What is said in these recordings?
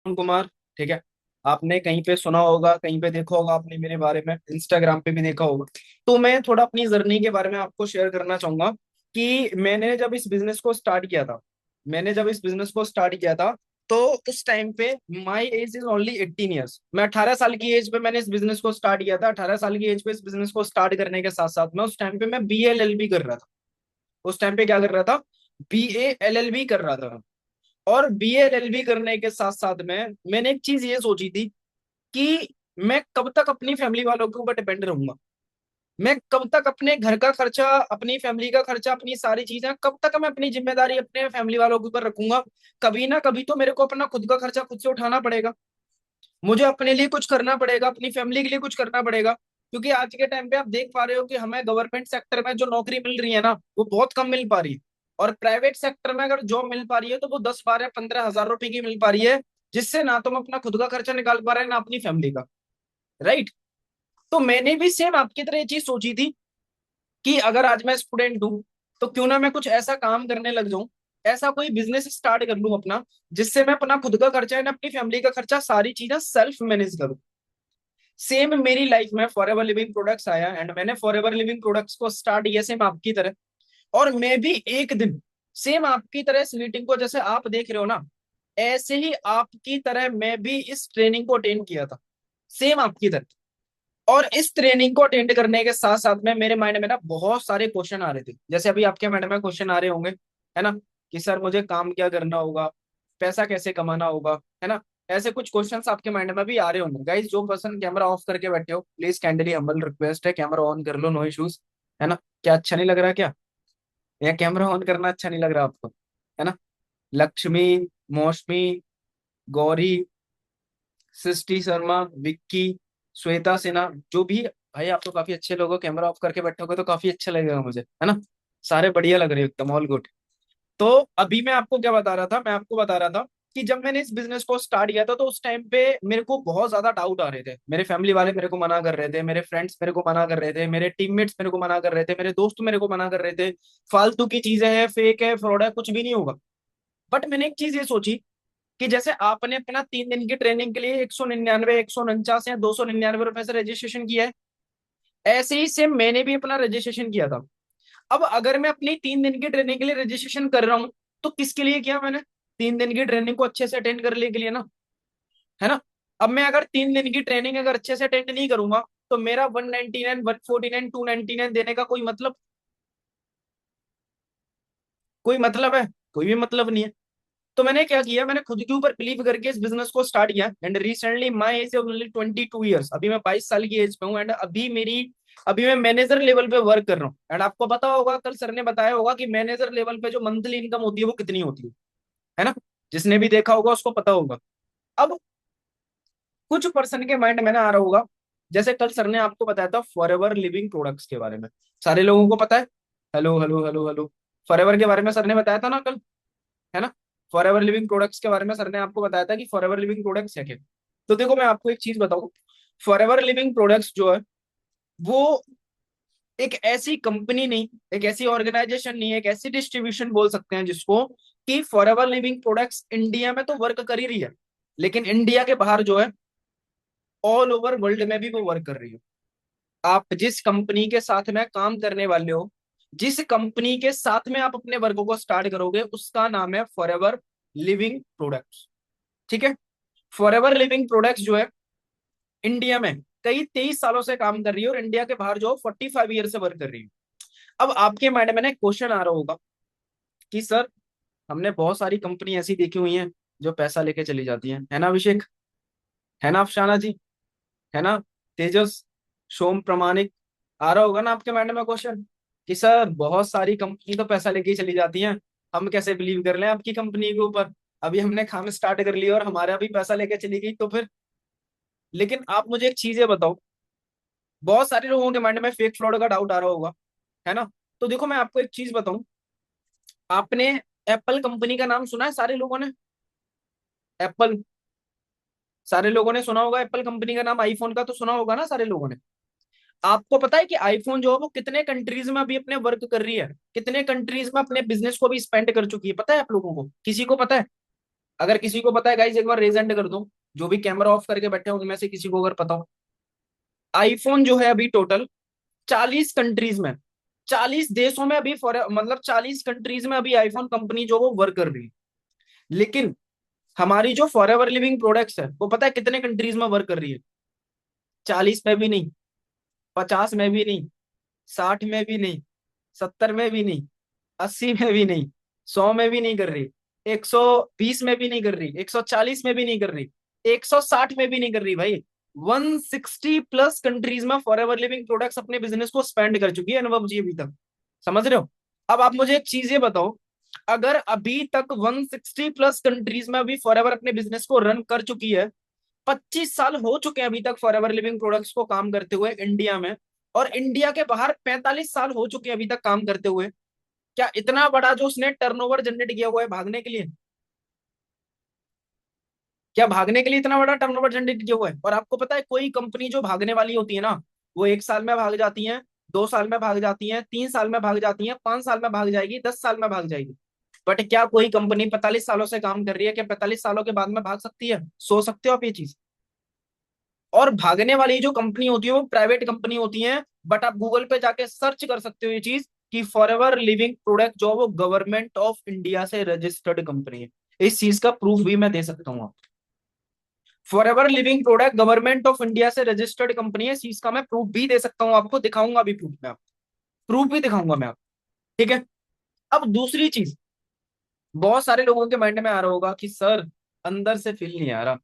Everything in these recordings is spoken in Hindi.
कुमार। ठीक है। आपने कहीं पे सुना होगा, कहीं पे देखा होगा, आपने मेरे बारे में इंस्टाग्राम पे भी देखा होगा। तो मैं थोड़ा अपनी जर्नी के बारे में आपको शेयर करना चाहूंगा कि मैंने जब इस बिजनेस को स्टार्ट किया था तो उस टाइम पे my age is only 18 years. मैं 18 साल की एज पे मैंने इस बिजनेस को स्टार्ट किया था। 18 साल की एज पे इस बिजनेस को स्टार्ट करने के साथ साथ में उस टाइम पे मैं BA LLB कर रहा था। उस टाइम पे क्या कर रहा था? BA LLB कर रहा था। और BA LLB करने के साथ साथ में मैंने एक चीज ये सोची थी कि मैं कब तक अपनी फैमिली वालों के ऊपर डिपेंड रहूंगा। मैं कब तक अपने घर का खर्चा, अपनी फैमिली का खर्चा, अपनी सारी चीजें कब तक मैं अपनी जिम्मेदारी अपने फैमिली वालों के ऊपर रखूंगा। कभी ना कभी तो मेरे को अपना खुद का खर्चा खुद से उठाना पड़ेगा। मुझे अपने लिए कुछ करना पड़ेगा, अपनी फैमिली के लिए कुछ करना पड़ेगा। क्योंकि आज के टाइम पे आप देख पा रहे हो कि हमें गवर्नमेंट सेक्टर में जो नौकरी मिल रही है ना, वो बहुत कम मिल पा रही है। और प्राइवेट सेक्टर में अगर जॉब मिल पा रही है तो वो 10, 12, 15 हजार रुपए की मिल पा रही है, जिससे ना तो हम अपना खुद का खर्चा निकाल पा रहे हैं ना अपनी फैमिली का। राइट। तो मैंने भी सेम आपकी तरह ये चीज सोची थी कि अगर आज मैं स्टूडेंट हूं तो क्यों ना मैं कुछ ऐसा काम करने लग जाऊं, ऐसा कोई बिजनेस स्टार्ट कर लूं अपना, जिससे मैं अपना खुद का खर्चा है ना अपनी फैमिली का खर्चा सारी चीजें सेल्फ मैनेज करूं। सेम मेरी लाइफ में फॉरएवर लिविंग प्रोडक्ट्स आया एंड मैंने फॉरएवर लिविंग प्रोडक्ट्स को स्टार्ट किया सेम आपकी तरह। और मैं भी एक दिन सेम आपकी तरह इस मीटिंग को जैसे आप देख रहे हो ना, ऐसे ही आपकी तरह मैं भी इस ट्रेनिंग को अटेंड किया था, सेम आपकी तरह। और इस ट्रेनिंग को अटेंड करने के साथ साथ में मेरे माइंड में ना बहुत सारे क्वेश्चन आ रहे थे, जैसे अभी आपके माइंड में क्वेश्चन आ रहे होंगे, है ना, कि सर मुझे काम क्या करना होगा, पैसा कैसे कमाना होगा, है ना। ऐसे कुछ क्वेश्चंस आपके माइंड में भी आ रहे होंगे। गाइस, जो पर्सन कैमरा ऑफ करके बैठे हो, प्लीज कैंडली हम्बल रिक्वेस्ट है, कैमरा ऑन कर लो, नो इश्यूज। है ना। क्या अच्छा नहीं लग रहा क्या? या कैमरा ऑन करना अच्छा नहीं लग रहा आपको? है ना। लक्ष्मी, मौसमी, गौरी, सृष्टि शर्मा, विक्की, श्वेता सिन्हा, जो भी, भाई आप तो काफी अच्छे लोग हो, कैमरा ऑफ करके बैठोगे तो काफी अच्छा लगेगा मुझे, है ना। सारे बढ़िया लग रहे हो एकदम, ऑल गुड। तो अभी मैं आपको क्या बता रहा था, मैं आपको बता रहा था कि जब मैंने इस बिजनेस को स्टार्ट किया था तो उस टाइम पे मेरे को बहुत ज्यादा डाउट आ रहे थे। मेरे फैमिली वाले मेरे को मना कर रहे थे, मेरे फ्रेंड्स मेरे को मना कर रहे थे, मेरे टीममेट्स मेरे को मना कर रहे थे, मेरे दोस्त मेरे को मना कर रहे थे, फालतू की चीजें हैं, फेक है, फ्रॉड है, कुछ भी नहीं होगा। बट मैंने एक चीज ये सोची कि जैसे आपने अपना 3 दिन की ट्रेनिंग के लिए 199, 149 या 299 रुपए से रजिस्ट्रेशन किया है, ऐसे ही सेम मैंने भी अपना रजिस्ट्रेशन किया था। अब अगर मैं अपनी 3 दिन की ट्रेनिंग के लिए रजिस्ट्रेशन कर रहा हूं तो किसके लिए किया मैंने? 3 दिन की ट्रेनिंग को अच्छे से अटेंड करने के लिए ना, है ना। अब मैं अगर 3 दिन की ट्रेनिंग अगर अच्छे से अटेंड नहीं करूंगा तो मेरा 199, 149, 299 देने का कोई मतलब है? कोई भी मतलब नहीं है। तो मैंने क्या किया, मैंने खुद के ऊपर बिलीव करके इस बिजनेस को स्टार्ट किया and recently my age only 22 years. अभी मैं 22 साल की एज पे हूँ एंड अभी मैं मैनेजर लेवल पे वर्क कर रहा हूँ। एंड आपको पता होगा, कल सर ने बताया होगा कि मैनेजर लेवल पे जो मंथली इनकम होती है वो कितनी होती है ना। जिसने भी देखा होगा उसको पता होगा। अब कुछ पर्सन के माइंड में ना आ रहा होगा, जैसे कल सर ने आपको बताया था फॉरएवर लिविंग प्रोडक्ट्स के बारे में, सारे लोगों को पता है। Hello hello hello hello. Forever के बारे में सर ने बताया था ना कल, है ना। फॉरएवर लिविंग प्रोडक्ट्स के बारे में सर ने आपको बताया था कि फॉरएवर लिविंग प्रोडक्ट्स है क्या। तो देखो मैं आपको एक चीज बताऊं, फॉरएवर लिविंग प्रोडक्ट्स जो है वो एक ऐसी कंपनी नहीं, एक ऐसी ऑर्गेनाइजेशन नहीं है, एक ऐसी डिस्ट्रीब्यूशन बोल सकते हैं जिसको, कि फॉरएवर लिविंग प्रोडक्ट्स इंडिया में तो वर्क कर ही रही है, लेकिन इंडिया के बाहर जो है ऑल ओवर वर्ल्ड में भी वो वर्क कर रही है। आप जिस कंपनी के साथ में काम करने वाले हो, जिस कंपनी के साथ में आप अपने वर्क को स्टार्ट करोगे, उसका नाम है फॉरएवर लिविंग प्रोडक्ट्स। ठीक है। फॉरएवर लिविंग प्रोडक्ट्स जो है इंडिया में कई 23 सालों से काम कर रही है और इंडिया के बाहर जो 45 ईयर से वर्क कर रही है। अब आपके माइंड में ना क्वेश्चन आ रहा होगा कि सर, हमने बहुत सारी कंपनी ऐसी देखी हुई हैं जो पैसा लेके चली जाती हैं, है ना अभिषेक, है ना अफशाना जी, है ना तेजस, सोम प्रमाणिक, आ रहा होगा ना आपके माइंड में क्वेश्चन कि सर बहुत सारी कंपनी तो पैसा लेके ही चली जाती हैं, हम कैसे बिलीव कर लें आपकी कंपनी के ऊपर? अभी हमने काम स्टार्ट कर लिया और हमारा भी पैसा लेके चली गई तो फिर। लेकिन आप मुझे एक चीज ये बताओ, बहुत सारे लोगों के माइंड में फेक फ्रॉड का डाउट आ रहा होगा, है ना। तो देखो मैं आपको एक चीज बताऊं, आपने एप्पल कंपनी का नाम सुना है सारे लोगों ने? एप्पल, सारे लोगों ने सुना होगा एप्पल कंपनी का नाम, आईफोन का तो सुना होगा ना सारे लोगों ने। आपको पता है कि आईफोन जो है वो कितने कंट्रीज में अभी अपने वर्क कर रही है, कितने कंट्रीज में अपने बिजनेस को भी स्पेंड कर चुकी है, पता है आप लोगों को? किसी को पता है? अगर किसी को पता है गाइस एक बार रेज हैंड कर दो, जो भी कैमरा ऑफ करके बैठे हैं उनमें से किसी को अगर पता हो। आईफोन जो है अभी टोटल 40 कंट्रीज में, 40 देशों में अभी फॉर मतलब 40 कंट्रीज में अभी आईफोन कंपनी जो वो वर्क कर रही है। लेकिन हमारी जो फॉर एवर लिविंग प्रोडक्ट्स है वो पता है कितने कंट्रीज में वर्क कर रही है? 40 में भी नहीं, 50 में भी नहीं, 60 में भी नहीं, 70 में भी नहीं, 80 में भी नहीं, 100 में भी नहीं कर रही, 120 में भी नहीं कर रही, 140 में भी नहीं कर रही, 160 में भी नहीं कर रही भाई। 160+ कंट्रीज में फॉर एवर लिविंग प्रोडक्ट्स अपने बिजनेस को स्पेंड कर चुकी है अनुभव जी अभी तक। समझ रहे हो? अब आप मुझे एक चीज ये बताओ, अगर अभी तक 160+ कंट्रीज में अभी फॉर एवर अपने बिजनेस को रन कर चुकी है, 25 साल हो चुके हैं अभी तक फॉर एवर लिविंग प्रोडक्ट्स को काम करते हुए इंडिया में, और इंडिया के बाहर 45 साल हो चुके हैं अभी तक काम करते हुए, क्या इतना बड़ा जो उसने टर्नओवर जनरेट किया हुआ है भागने के लिए, क्या भागने के लिए इतना बड़ा टर्नओवर जनरेट किया हुआ है? और आपको पता है कोई कंपनी जो भागने वाली होती है ना, वो 1 साल में भाग जाती है, 2 साल में भाग जाती है, 3 साल में भाग जाती है, 5 साल में भाग जाएगी, 10 साल में भाग जाएगी। बट क्या कोई कंपनी 45 सालों से काम कर रही है, क्या 45 सालों के बाद में भाग सकती है? सोच सकते हो आप ये चीज? और भागने वाली जो कंपनी होती है वो प्राइवेट कंपनी होती है। बट आप गूगल पे जाके सर्च कर सकते हो ये चीज कि फॉर एवर लिविंग प्रोडक्ट जो वो गवर्नमेंट ऑफ इंडिया से रजिस्टर्ड कंपनी है। इस चीज का प्रूफ भी मैं दे सकता हूँ। For ever living product government of India से रजिस्टर्ड कंपनी है, इस चीज का मैं प्रूफ भी दे सकता हूँ, आपको दिखाऊंगा भी प्रूफ, मैं आपको प्रूफ भी दिखाऊंगा मैं आपको। ठीक है। अब दूसरी चीज, बहुत सारे लोगों के माइंड में आ रहा होगा कि सर अंदर से फील नहीं आ रहा,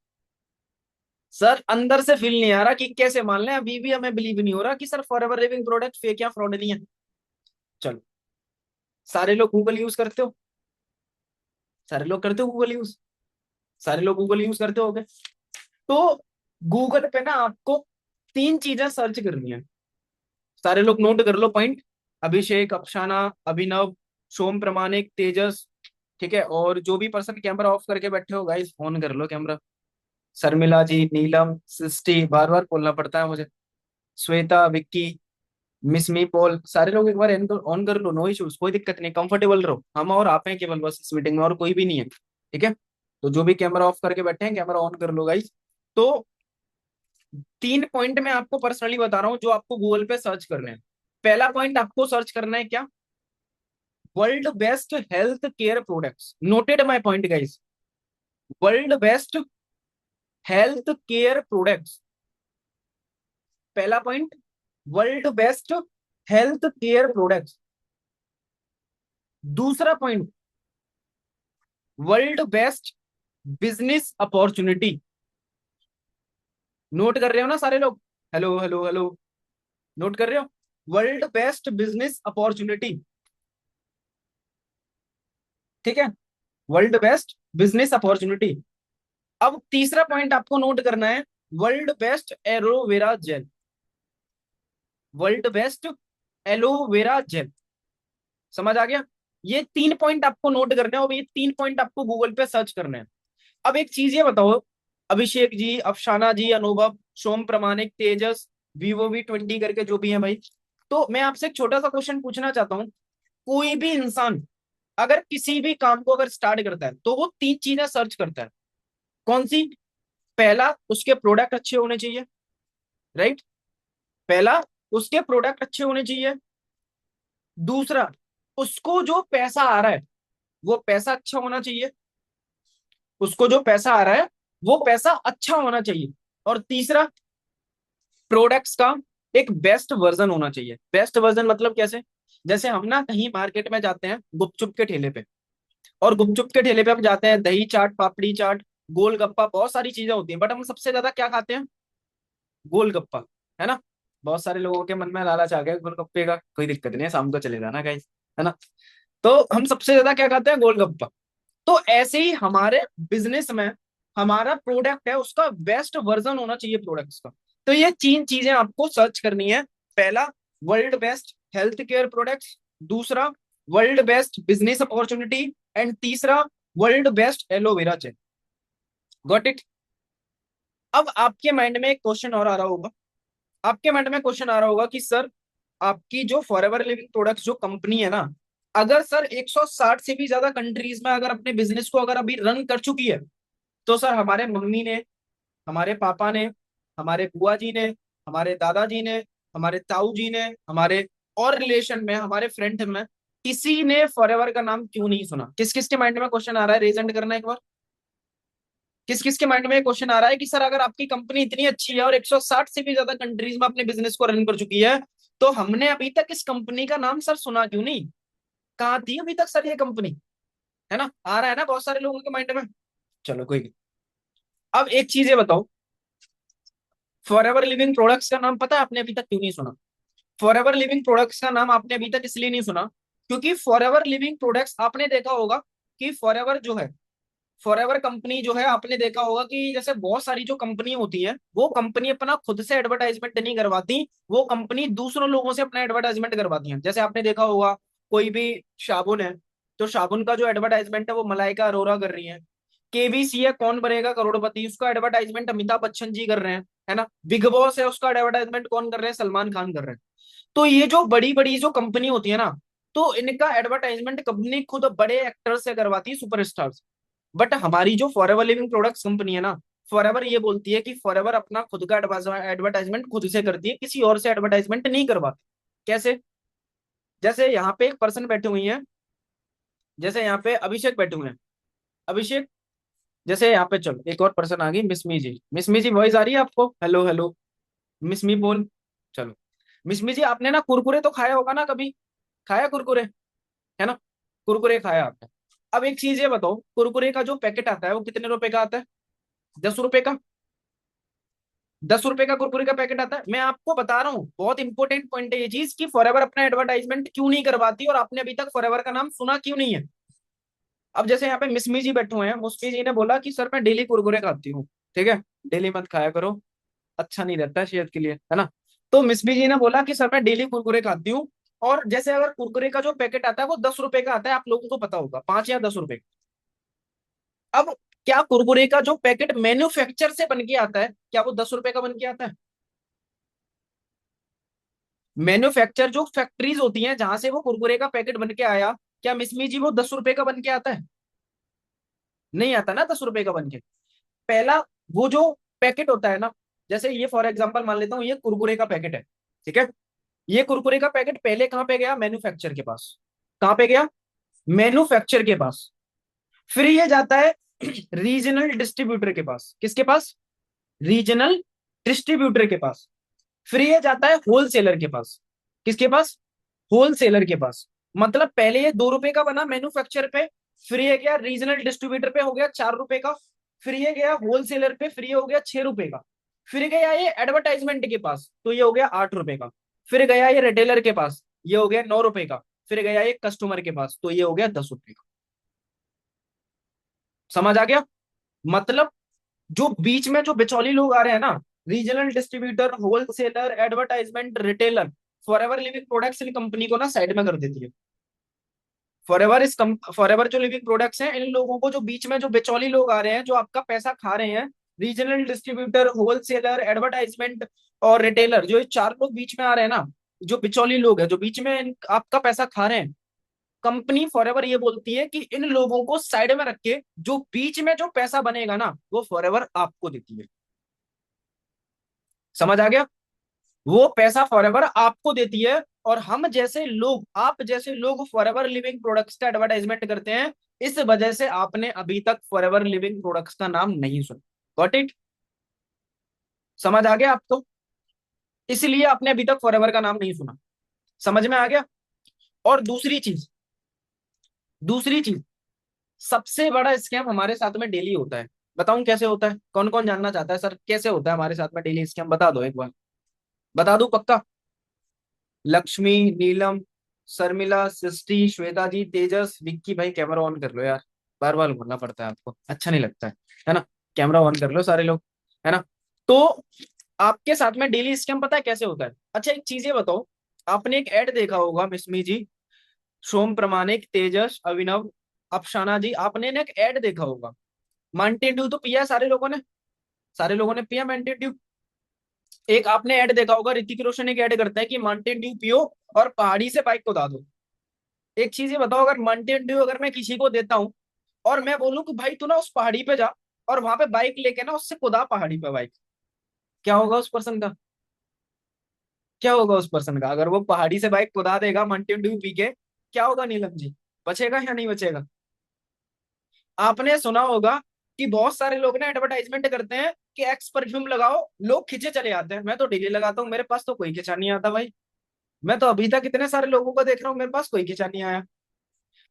सर अंदर से फील नहीं आ रहा कि कैसे मान लें, अभी भी हमें बिलीव नहीं हो रहा कि sir for ever living product fake या फ्रॉड नहीं है। चलो, सारे लोग गूगल यूज करते हो? सारे लोग करते हो गूगल यूज? सारे लोग गूगल यूज करते होगे। तो गूगल पे ना आपको 3 चीजें सर्च करनी है। सारे लोग नोट कर लो पॉइंट। अभिषेक, अफसाना, अभिनव, सोम प्रमाणिक, तेजस। ठीक है, और जो भी पर्सन कैमरा ऑफ करके बैठे हो गाइस ऑन कर लो कैमरा। शर्मिला जी, नीलम, सृष्टि, बार बार बोलना पड़ता है मुझे, श्वेता, विक्की, मिस मी पॉल, सारे लोग एक बार ऑन कर लो। नो इश्यूज, कोई दिक्कत नहीं, कंफर्टेबल रहो, हम और आप हैं केवल बस इस मीटिंग में, और कोई भी नहीं है। ठीक है। तो जो भी कैमरा ऑफ करके बैठे हैं कैमरा ऑन कर लो गाइस। तो 3 पॉइंट मैं आपको पर्सनली बता रहा हूँ जो आपको गूगल पे सर्च करने हैं। पहला पॉइंट आपको सर्च करना है क्या? World best health care products. Noted my point guys. World best health care products, पहला point, world best health care products. दूसरा point, world best business opportunity. Note कर रहे हो ना सारे लोग? हेलो हेलो हेलो, नोट कर रहे हो? World best business opportunity. ठीक है, वर्ल्ड बेस्ट बिजनेस अपॉर्चुनिटी। अब तीसरा पॉइंट आपको नोट करना है, world best aloe vera jail. World best aloe vera jail. समझ आ गया? ये 3 पॉइंट आपको नोट करने हैं और ये 3 पॉइंट आपको गूगल पे सर्च करने हैं। अब एक चीज ये बताओ, अभिषेक जी, अफसाना जी, अनुभव, सोम प्रमाणिक, तेजस, VOV20 करके जो भी है भाई, तो मैं आपसे एक छोटा सा क्वेश्चन पूछना चाहता हूँ। कोई भी इंसान अगर किसी भी काम को अगर स्टार्ट करता है तो वो 3 चीजें सर्च करता है। कौन सी? पहला, उसके प्रोडक्ट अच्छे होने चाहिए। राइट? पहला, उसके प्रोडक्ट अच्छे होने चाहिए। दूसरा, उसको जो पैसा आ रहा है वो पैसा अच्छा होना चाहिए। उसको जो पैसा आ रहा है वो पैसा अच्छा होना चाहिए। और तीसरा, प्रोडक्ट्स का एक बेस्ट वर्जन होना चाहिए। बेस्ट वर्जन मतलब कैसे? जैसे हम ना कहीं मार्केट में जाते हैं गुपचुप के ठेले पे, और गुपचुप के ठेले पे हम जाते हैं, दही चाट, पापड़ी चाट, गोलगप्पा, बहुत सारी चीजें होती हैं, बट हम सबसे ज्यादा क्या खाते हैं? गोलगप्पा। है ना? बहुत सारे लोगों के मन में लालच आ गया गोलगप्पे का, कोई दिक्कत नहीं है, शाम को चले जाना गाइस। है ना? तो हम सबसे ज्यादा क्या खाते हैं? गोलगप्पा। तो ऐसे ही हमारे बिजनेस में हमारा प्रोडक्ट है उसका बेस्ट वर्जन होना चाहिए प्रोडक्ट्स का। तो ये 3 चीजें आपको सर्च करनी है। पहला, world best health care products. दूसरा, world best business opportunity. And तीसरा, world best aloe vera gel. Got it? अब आपके माइंड में एक क्वेश्चन और आ रहा होगा, आपके माइंड में क्वेश्चन आ रहा होगा कि सर आपकी जो फॉर एवर लिविंग प्रोडक्ट्स जो कंपनी है ना, अगर सर 160 से भी ज्यादा कंट्रीज में अगर अपने बिजनेस को अगर अभी रन कर चुकी है, तो सर हमारे मम्मी ने, हमारे पापा ने, हमारे बुआ जी ने, हमारे दादाजी ने, हमारे ताऊ जी ने, हमारे और रिलेशन में हमारे फ्रेंड में किसी ने फॉरएवर का नाम क्यों नहीं सुना? किस किस के माइंड में क्वेश्चन आ रहा है? रेज हैंड करना एक बार। किस किस के माइंड में क्वेश्चन आ रहा है कि सर अगर आपकी कंपनी इतनी अच्छी है और 160 से भी ज्यादा कंट्रीज में अपने बिजनेस को रन कर चुकी है, तो हमने अभी तक इस कंपनी का नाम सर सुना क्यों नहीं? कहाँ थी अभी तक सर ये कंपनी? है ना, आ रहा है ना बहुत सारे लोगों के माइंड में। चलो कोई नहीं। अब एक चीज ये बताओ, फॉरएवर लिविंग प्रोडक्ट्स का नाम पता है आपने अभी तक क्यों नहीं सुना? फॉरएवर लिविंग प्रोडक्ट्स का नाम आपने अभी तक इसलिए नहीं सुना क्योंकि फॉरएवर लिविंग प्रोडक्ट्स आपने देखा होगा कि फॉरएवर जो है, फॉरएवर कंपनी जो है, आपने देखा होगा कि जैसे बहुत सारी जो कंपनी होती है, वो कंपनी अपना खुद से एडवर्टाइजमेंट नहीं करवाती, वो कंपनी दूसरों लोगों से अपना एडवर्टाइजमेंट करवाती है। जैसे आपने देखा होगा कोई भी साबुन है, तो साबुन का जो एडवर्टाइजमेंट है वो मलाइका अरोरा कर रही है। केबीसी है कौन बनेगा करोड़पति, उसका एडवर्टाइजमेंट अमिताभ बच्चन जी कर रहे हैं, है ना। बिग बॉस है, उसका एडवर्टाइजमेंट कौन कर रहे हैं? सलमान खान कर रहे हैं। तो ये जो बड़ी बड़ी जो कंपनी होती है ना, तो इनका एडवर्टाइजमेंट कंपनी खुद बड़े एक्टर से करवाती है, सुपरस्टार। बट हमारी जो फॉरएवर लिविंग प्रोडक्ट्स कंपनी है ना, फॉरएवर ये बोलती है कि फॉरएवर अपना खुद का एडवर्टाइजमेंट खुद से करती है, किसी और से एडवर्टाइजमेंट नहीं करवाती। कैसे? जैसे यहाँ पे एक पर्सन बैठे हुई है, जैसे यहाँ पे अभिषेक बैठे हुए हैं। अभिषेक, जैसे यहाँ पे चलो एक और पर्सन आ गई, मिसमी जी। मिसमी जी वॉइस आ रही है आपको? हेलो हेलो, मिसमी बोल। चलो, मिसमी जी आपने ना कुरकुरे तो खाया होगा ना कभी? खाया कुरकुरे, है ना। कुरकुरे खाया आपने। अब एक चीज ये बताओ, कुरकुरे का जो पैकेट आता है वो कितने रुपए का आता है? 10 रुपए का। 10 रुपए का कुरकुरे का पैकेट आता है। मैं आपको बता रहा हूँ, बहुत इंपॉर्टेंट पॉइंट है ये चीज कि फॉरएवर अपना एडवर्टाइजमेंट क्यों नहीं करवाती और आपने अभी तक फॉरएवर का नाम सुना क्यों नहीं है। अब जैसे यहाँ पे मिसमी जी बैठे हुए हैं, मुस्मी जी ने बोला कि सर मैं डेली कुरकुरे खाती हूँ। ठीक है, डेली मत खाया करो, अच्छा नहीं रहता है सेहत के लिए, है ना। तो मिसमी जी ने बोला कि सर मैं डेली कुरकुरे खाती हूँ। और जैसे अगर कुरकुरे का जो पैकेट आता है वो 10 रुपए का आता है, आप लोगों को पता होगा, 5 या 10 रुपए। अब क्या कुरकुरे का जो पैकेट मैन्युफैक्चर से बन के आता है, क्या वो 10 रुपए का बन के आता है? मैन्युफैक्चर जो फैक्ट्रीज होती हैं जहां से वो कुरकुरे का पैकेट बन के आया, क्या मिसमी जी वो 10 रुपए का बन के आता है? नहीं आता ना 10 रुपए का बन के। पहला, वो जो पैकेट होता है ना, जैसे ये फॉर एग्जांपल मान लेता हूँ ये कुरकुरे का पैकेट है। ठीक है, ये कुरकुरे का पैकेट पहले कहाँ पे गया? मैन्युफैक्चर के पास। कहाँ पे गया? मैन्युफैक्चर के पास। फिर ये जाता है रीजनल डिस्ट्रीब्यूटर के पास। किसके पास? रीजनल डिस्ट्रीब्यूटर के पास। फिर ये जाता है होलसेलर के पास। किसके पास? होलसेलर के पास। मतलब पहले ये 2 रुपए का बना मैन्युफैक्चर पे, फिर ये गया रीजनल डिस्ट्रीब्यूटर पे, हो गया 4 रुपए का। फिर ये गया होलसेलर पे, फिर ये हो गया 6 रुपए का। फिर गया ये एडवर्टाइजमेंट के पास, तो ये हो गया 8 रुपए का। फिर गया ये रिटेलर के पास, ये हो गया 9 रुपए का। फिर गया ये कस्टमर के पास, तो ये हो गया 10 रुपए का। समझ आ गया? मतलब जो बीच में जो बिचौली लोग आ रहे हैं ना, regional distributor, wholesaler, advertisement, retailer, forever living products in company को ना साइड में कर देती है। फॉरएवर जो लिविंग प्रोडक्ट्स हैं, इन लोगों को जो बीच में जो बिचौली लोग आ रहे हैं, जो आपका पैसा खा रहे हैं, रीजनल डिस्ट्रीब्यूटर, होलसेलर, एडवर्टाइजमेंट और रिटेलर, जो ये चार लोग बीच में आ रहे हैं ना, जो बिचौली लोग हैं जो बीच में आपका पैसा खा रहे हैं, कंपनी फॉरएवर ये बोलती है कि इन लोगों को साइड में रख के जो बीच में जो पैसा बनेगा ना, वो फॉरएवर आपको देती है। समझ आ गया? वो पैसा फॉरएवर आपको देती है। और हम जैसे लोग, आप जैसे लोग फॉरएवर लिविंग प्रोडक्ट्स का एडवर्टाइजमेंट करते हैं। इस वजह से आपने अभी तक फॉरएवर लिविंग प्रोडक्ट्स का नाम नहीं सुना। Got it? समझ आ गया आपको? इसलिए आपने अभी तक फॉरएवर का नाम नहीं सुना। समझ में आ गया? और दूसरी चीज, सबसे बड़ा स्कैम हमारे साथ में डेली होता है। बताऊं कैसे होता है? कौन कौन जानना चाहता है सर कैसे होता है हमारे साथ में डेली स्कैम? बता दो एक बार। बता दूं पक्का? लक्ष्मी, नीलम, शर्मिला, सृष्टि, श्वेता जी, तेजस, विक्की भाई कैमरा ऑन कर लो यार। बार बार बोलना पड़ता है आपको, अच्छा नहीं लगता है ना। कैमरा ऑन कर लो सारे लोग, है ना। तो आपके साथ में डेली स्कैम पता है कैसे होता है? अच्छा एक चीज ये बताओ, आपने एक ऐड देखा होगा मिसमी जी, सोम प्रमाणिक, तेजस, अभिनव, अफसाना जी, आपने ना एक ऐड देखा होगा। माउंटेन ड्यू तो पिया है सारे लोगों ने? सारे लोगों ने पिया माउंटेन ड्यू? एक आपने ऐड देखा होगा, ऋतिक रोशन एक ऐड करता है कि माउंटेन ड्यू पियो और पहाड़ी से बाइक को उड़ा दो। एक चीज ये बताओ, अगर माउंटेन ड्यू अगर मैं किसी को देता हूँ और मैं बोलूं कि भाई तू ना उस पहाड़ी पे जा और वहां पे बाइक लेके ना उससे कुदा पहाड़ी पे बाइक, क्या होगा उस पर्सन का? क्या होगा उस पर्सन का अगर वो पहाड़ी से बाइक कुदा देगा माउंटेन ड्यू पी के? क्या होगा नीलम जी? बचेगा या नहीं बचेगा? आपने सुना होगा कि बहुत सारे लोग ना एडवर्टाइजमेंट करते हैं कि एक्स परफ्यूम लगाओ, लोग खिंचे चले आते हैं। मैं तो डेली लगाता हूँ, मेरे पास तो कोई खिंचा नहीं आता भाई। मैं तो अभी तक इतने सारे लोगों को देख रहा हूँ, मेरे पास कोई खिंचा नहीं आया।